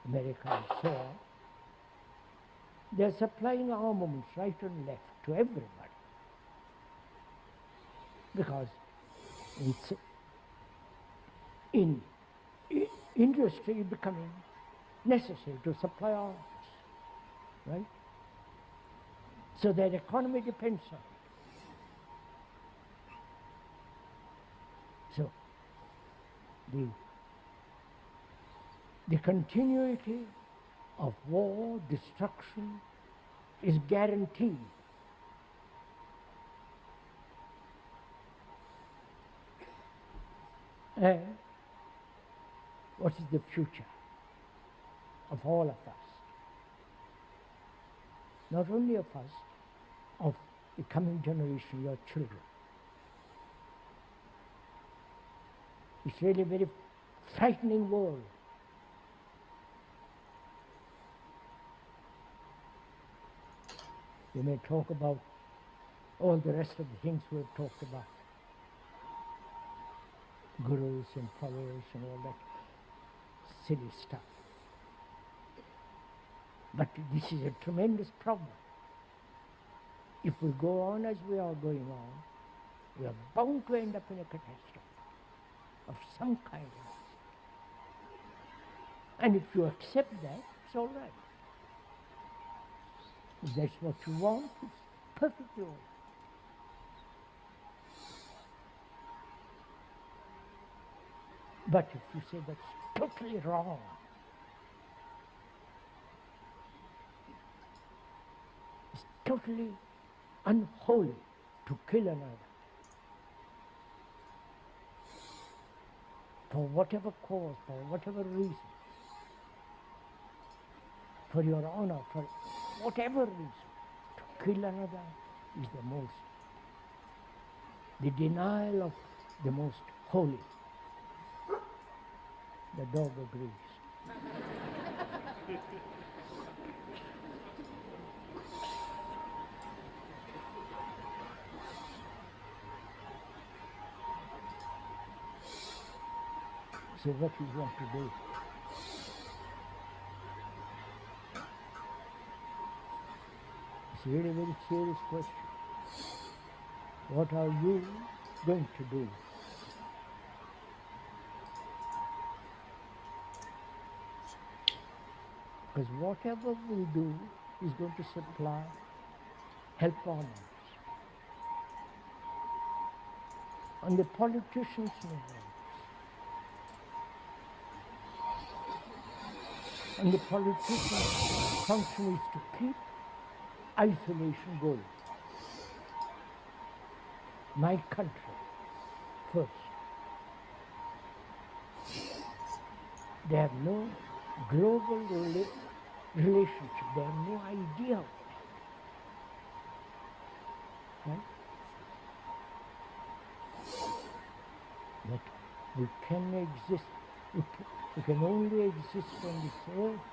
America, and so on, they're supplying armaments right and left to everybody. Because industry is becoming necessary to supply arms, right? So their economy depends on it. So the continuity of war, destruction is guaranteed. And what is the future of all of us? Not only of us, of the coming generation, your children. It's really a very frightening world. You may talk about all the rest of the things we've talked about. Gurus and followers and all that silly stuff. But this is a tremendous problem. If we go on as we are going on, we are bound to end up in a catastrophe of some kind. And if you accept that, it's all right. If that's what you want, it's perfectly all right. But if you say that's totally wrong, it's totally unholy to kill another for whatever cause, for whatever reason, for your honor, for whatever reason, to kill another is the denial of the most holy. The dog agrees. So what do you want to do? It's really a very serious question. What are you going to do? Because whatever we do is going to supply help on us. On the politicians' level, and the politicians' function is to keep isolation going. My country first. They have no global relationship. They have no idea of that. Right? That we can exist, we can only exist on this earth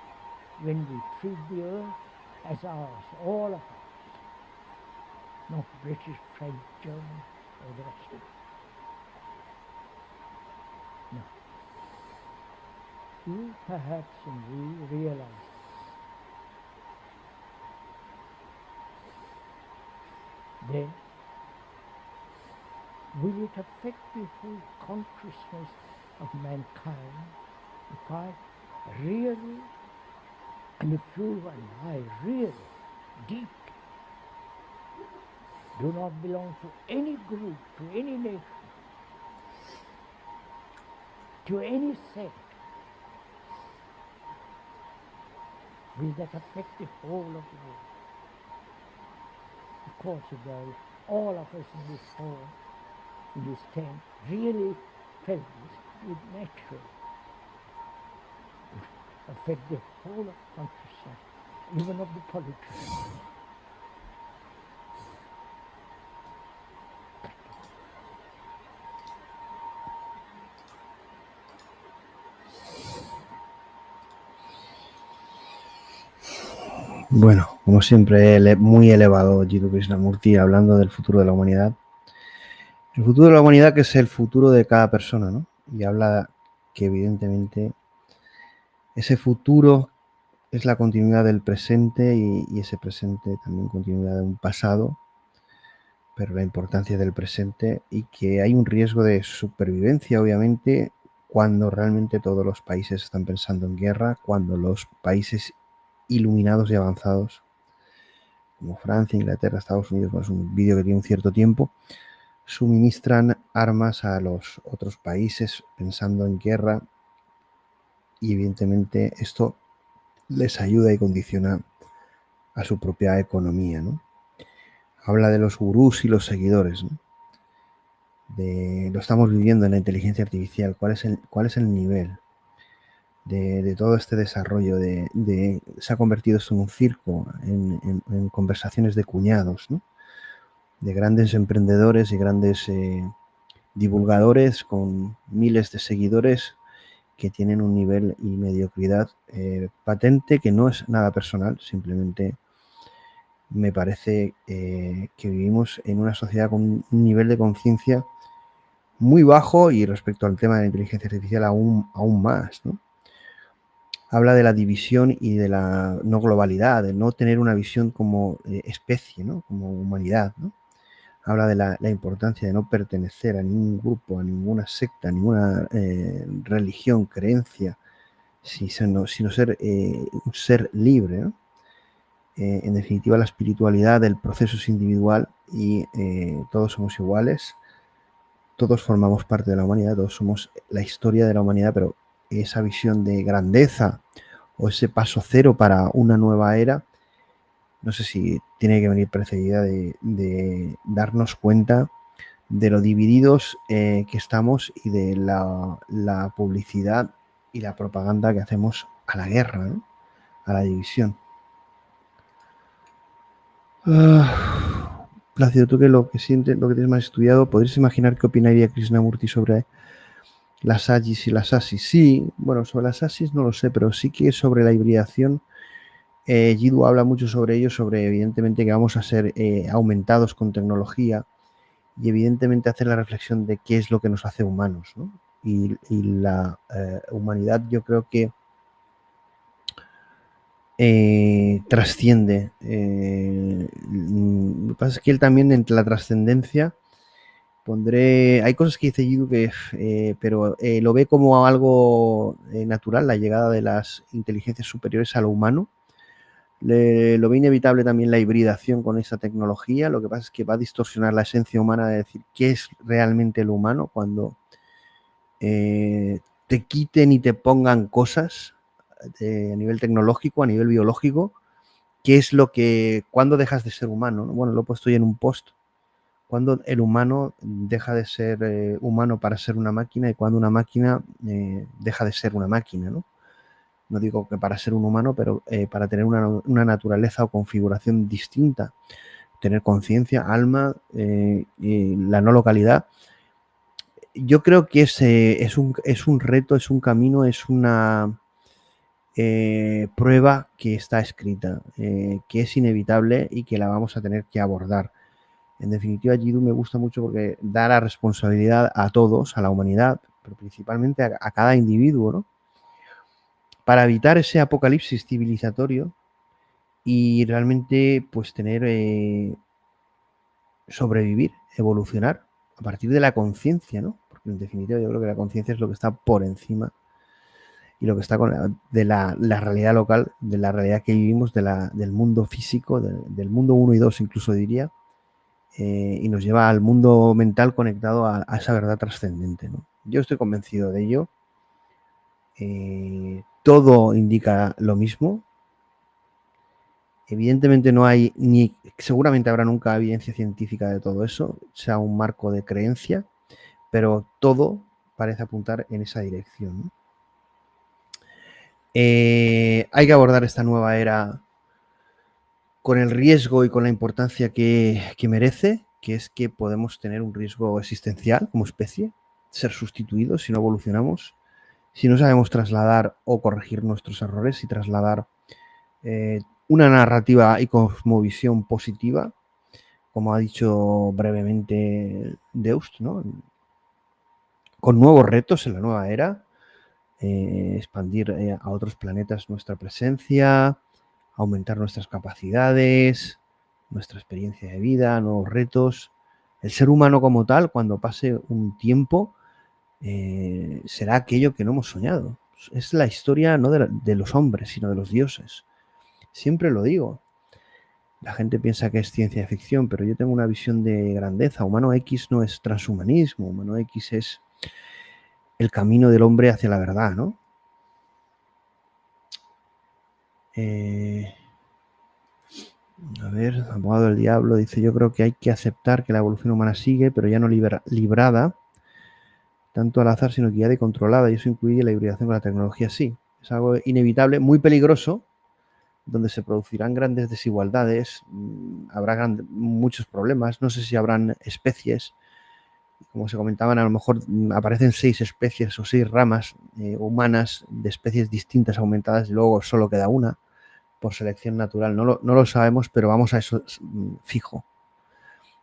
when we treat the earth as ours, all of us. Not British, French, German, or the rest of it. No. You perhaps and we realize this. Then, will it affect the whole consciousness of mankind if I really, and if you and I really, deep, do not belong to any group, to any nation, to any sect? Will that affect the whole of the world? Of course, if all of us in this hall, in this tent, really felt this, it would naturally affect the whole of consciousness, even of the politicians. Bueno, como siempre, muy elevado Jiddu Krishnamurti hablando del futuro de la humanidad. El futuro de la humanidad, que es el futuro de cada persona, ¿no? Y habla que evidentemente ese futuro es la continuidad del presente y ese presente también continuidad de un pasado, pero la importancia del presente y que hay un riesgo de supervivencia, obviamente, cuando realmente todos los países están pensando en guerra, cuando los países iluminados y avanzados como Francia, Inglaterra, Estados Unidos, es un vídeo que tiene un cierto tiempo, suministran armas a los otros países pensando en guerra y evidentemente esto les ayuda y condiciona a su propia economía, ¿no? Habla de los gurús y los seguidores, ¿no? Lo estamos viviendo en la inteligencia artificial, cuál es el nivel de todo este desarrollo, se ha convertido esto en un circo, en conversaciones de cuñados, ¿no? De grandes emprendedores y grandes divulgadores con miles de seguidores que tienen un nivel y mediocridad patente, que no es nada personal, simplemente me parece que vivimos en una sociedad con un nivel de conciencia muy bajo y respecto al tema de la inteligencia artificial aún más, ¿no? habla de la división y de la no globalidad, de no tener una visión como especie, ¿no? Como humanidad, ¿no? Habla de la importancia de no pertenecer a ningún grupo, a ninguna secta, a ninguna religión, creencia, sino ser un ser libre, ¿no? En definitiva, la espiritualidad del proceso es individual y todos somos iguales, todos formamos parte de la humanidad, todos somos la historia de la humanidad, pero esa visión de grandeza o ese paso cero para una nueva era, no sé si tiene que venir precedida de darnos cuenta de lo divididos que estamos y de la publicidad y la propaganda que hacemos a la guerra, ¿no? A la división. Plácido, tú que lo que sientes, lo que tienes más estudiado, ¿podrías imaginar qué opinaría Krishnamurti sobre las agis y las asis? Sí, bueno, sobre las asis no lo sé, pero sí que sobre la hibridación, Jiddu habla mucho sobre ello, sobre evidentemente que vamos a ser aumentados con tecnología y evidentemente hacer la reflexión de qué es lo que nos hace humanos, ¿no? Y la humanidad, yo creo que trasciende. Lo que pasa es que él también, entre la trascendencia, hay cosas que dice Jiddu pero lo ve como algo natural, la llegada de las inteligencias superiores a lo humano. Lo ve inevitable también la hibridación con esa tecnología. Lo que pasa es que va a distorsionar la esencia humana de decir qué es realmente lo humano cuando te quiten y te pongan cosas a nivel tecnológico, a nivel biológico, qué es cuándo dejas de ser humano, ¿no? Bueno, lo he puesto ya en un post. Cuando el humano deja de ser humano para ser una máquina y cuando una máquina deja de ser una máquina, ¿no? No digo que para ser un humano, pero para tener una naturaleza o configuración distinta, tener conciencia, alma, y la no localidad. Yo creo que es un reto, es un camino, es una prueba que está escrita, que es inevitable y que la vamos a tener que abordar. En definitiva, Jiddu me gusta mucho porque da la responsabilidad a todos, a la humanidad, pero principalmente a cada individuo, ¿no? Para evitar ese apocalipsis civilizatorio y realmente pues sobrevivir, evolucionar a partir de la conciencia, ¿no? Porque en definitiva yo creo que la conciencia es lo que está por encima y lo que está de la realidad local, de la realidad que vivimos, del mundo físico, del mundo 1 y 2 incluso diría, y nos lleva al mundo mental conectado a esa verdad trascendente, ¿no? Yo estoy convencido de ello. Todo indica lo mismo. Evidentemente no hay seguramente habrá nunca evidencia científica de todo eso, sea un marco de creencia, pero todo parece apuntar en esa dirección, ¿no? Hay que abordar esta nueva era con el riesgo y con la importancia que merece, que es que podemos tener un riesgo existencial como especie, ser sustituidos si no evolucionamos, si no sabemos trasladar o corregir nuestros errores y trasladar una narrativa y cosmovisión positiva, como ha dicho brevemente Deustch, ¿no? Con nuevos retos en la nueva era, expandir a otros planetas nuestra presencia, aumentar nuestras capacidades, nuestra experiencia de vida, nuevos retos. El ser humano como tal, cuando pase un tiempo, será aquello que no hemos soñado. Es la historia no de los hombres, sino de los dioses. Siempre lo digo. La gente piensa que es ciencia ficción, pero yo tengo una visión de grandeza. Humano X no es transhumanismo, Humano X es el camino del hombre hacia la verdad, ¿no? A ver, abogado del diablo dice, yo creo que hay que aceptar que la evolución humana sigue, pero ya no librada tanto al azar, sino guiada y controlada, y eso incluye la hibridación con la tecnología. Sí, es algo inevitable, muy peligroso, donde se producirán grandes desigualdades, habrá muchos problemas, no sé si habrán especies, como se comentaban, a lo mejor aparecen 6 especies o 6 ramas humanas de especies distintas aumentadas y luego solo queda una por selección natural. No lo sabemos, pero vamos a eso fijo.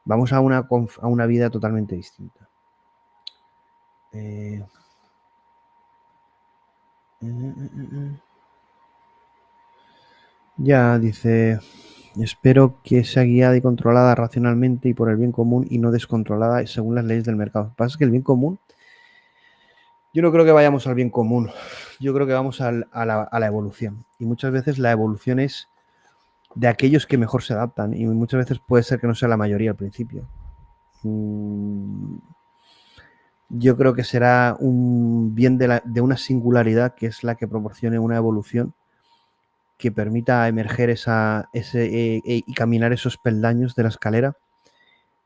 Vamos a una vida totalmente distinta. Ya, dice, espero que sea guiada y controlada racionalmente y por el bien común y no descontrolada según las leyes del mercado. Lo que pasa es que el bien común, yo no creo que vayamos al bien común, yo creo que vamos a la evolución. Y muchas veces la evolución es de aquellos que mejor se adaptan y muchas veces puede ser que no sea la mayoría al principio. Yo creo que será un bien de una singularidad que es la que proporcione una evolución que permita emerger y caminar esos peldaños de la escalera,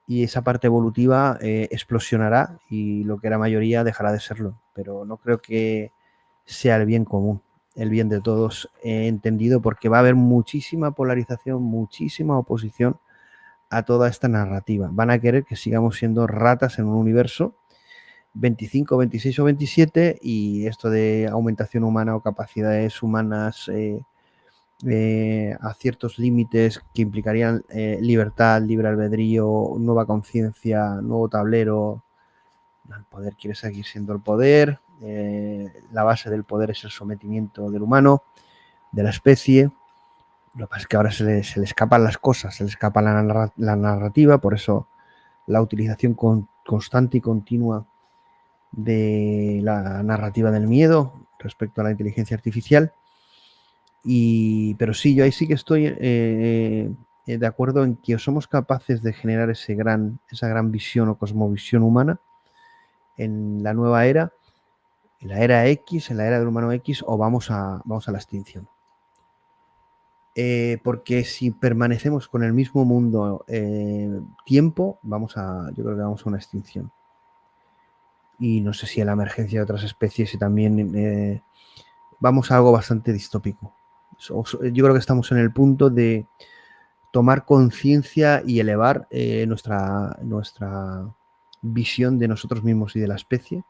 y esa parte evolutiva explosionará y lo que era mayoría dejará de serlo. Pero no creo que sea el bien común, el bien de todos entendido, porque va a haber muchísima polarización, muchísima oposición a toda esta narrativa. Van a querer que sigamos siendo ratas en un universo 25, 26 o 27, y esto de aumentación humana o capacidades humanas a ciertos límites que implicarían libertad, libre albedrío, nueva conciencia, nuevo tablero. El poder quiere seguir siendo el poder. La base del poder es el sometimiento del humano, de la especie. Lo que pasa es que ahora se le escapan las cosas, se le escapa la narrativa, por eso la utilización constante y continua de la narrativa del miedo respecto a la inteligencia artificial. Pero sí, yo ahí sí que estoy de acuerdo en que somos capaces de generar esa gran visión o cosmovisión humana en la nueva era, en la era X, en la era del humano X, o vamos a la extinción. Porque si permanecemos con el mismo mundo tiempo, yo creo que vamos a una extinción. Y no sé si a la emergencia de otras especies, y también vamos a algo bastante distópico. Yo creo que estamos en el punto de tomar conciencia y elevar nuestra visión de nosotros mismos y de la especie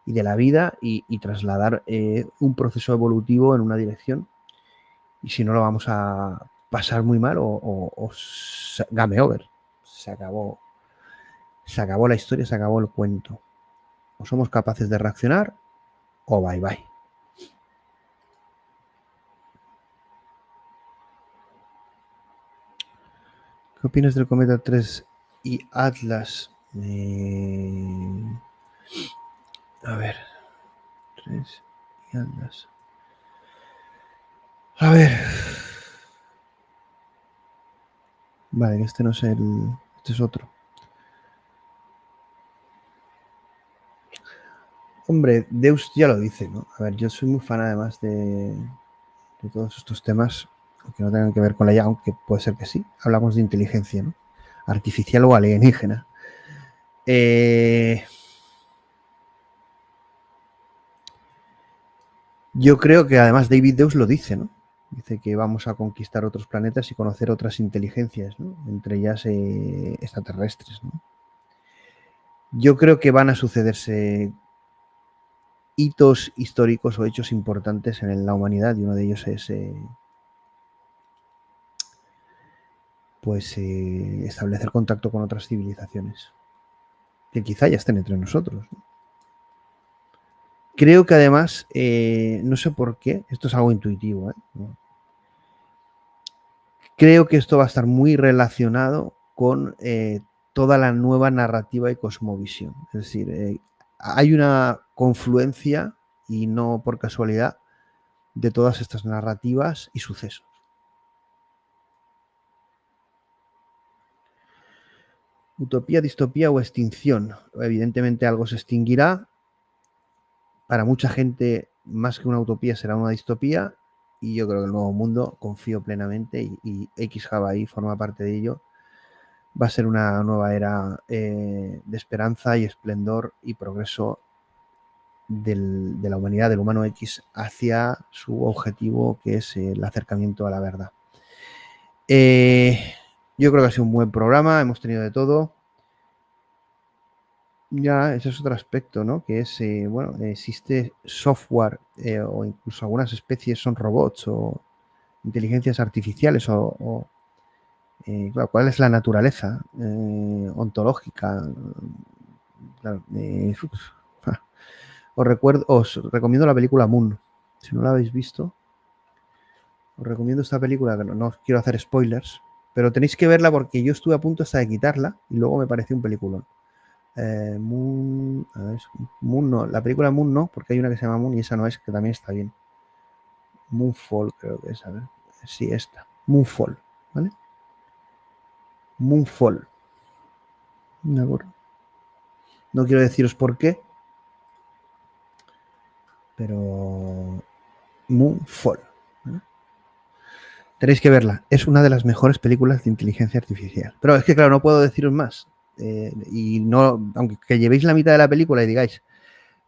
y de la vida, y trasladar un proceso evolutivo en una dirección, y si no lo vamos a pasar muy mal o game over. Se acabó la historia, se acabó el cuento. O somos capaces de reaccionar o bye bye. ¿Qué opinas del cometa 3 y Atlas? A ver, 3 y Atlas. A ver. Vale, este no es este es otro. Hombre, Deustch ya lo dice, ¿no? A ver, yo soy muy fan además de todos estos temas, aunque no tengan que ver con la IA, aunque puede ser que sí. Hablamos de inteligencia, ¿no? Artificial o alienígena. Yo creo que además David Deustch lo dice, ¿no? Dice que vamos a conquistar otros planetas y conocer otras inteligencias, ¿no? Entre ellas extraterrestres, ¿no? Yo creo que van a sucederse hitos históricos o hechos importantes en la humanidad, y uno de ellos es establecer contacto con otras civilizaciones que quizá ya estén entre nosotros, ¿no? Creo que además, no sé por qué, esto es algo intuitivo, ¿no? Creo que esto va a estar muy relacionado con toda la nueva narrativa y cosmovisión. Es decir, hay una confluencia, y no por casualidad, de todas estas narrativas y sucesos. Utopía, distopía o extinción. Evidentemente algo se extinguirá. Para mucha gente, más que una utopía, será una distopía. Y yo creo que el nuevo mundo, confío plenamente, y xHUB.AI forma parte de ello, va a ser una nueva era de esperanza y esplendor y progreso de la humanidad, del humano X, hacia su objetivo, que es el acercamiento a la verdad. Yo creo que ha sido un buen programa, hemos tenido de todo. Ya, ese es otro aspecto, ¿no? Que es, bueno, existe software o incluso algunas especies son robots o inteligencias artificiales claro, ¿cuál es la naturaleza ontológica? Claro, os recomiendo la película Moon. Si no la habéis visto, Os recomiendo esta película, que no os quiero hacer spoilers, pero tenéis que verla porque yo estuve a punto hasta de quitarla y luego me pareció un peliculón. Moon no, la película Moon no, porque hay una que se llama Moon y esa no es, que también está bien. Moonfall creo que es, a ver. Sí, esta. Moonfall, ¿vale? Moonfall. ¿De acuerdo? No quiero deciros por qué, pero Moonfall, ¿no? Tenéis que verla. Es una de las mejores películas de inteligencia artificial. Pero es que, claro, no puedo deciros más. Y no, aunque llevéis la mitad de la película y digáis,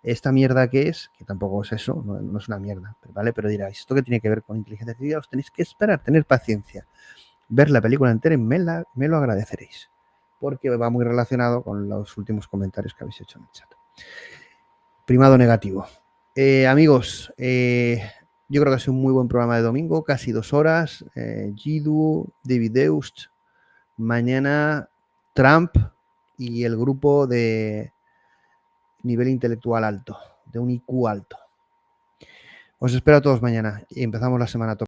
esta mierda que es, que tampoco es eso, no es una mierda, ¿vale? Pero diráis, ¿esto qué tiene que ver con inteligencia artificial? Os tenéis que esperar, tener paciencia. Ver la película entera y me lo agradeceréis. Porque va muy relacionado con los últimos comentarios que habéis hecho en el chat. Primado negativo. Amigos, yo creo que ha sido un muy buen programa de domingo, casi 2 horas. David Deustch, mañana Trump y el grupo de nivel intelectual alto, de un IQ alto. Os espero a todos mañana y empezamos la semana.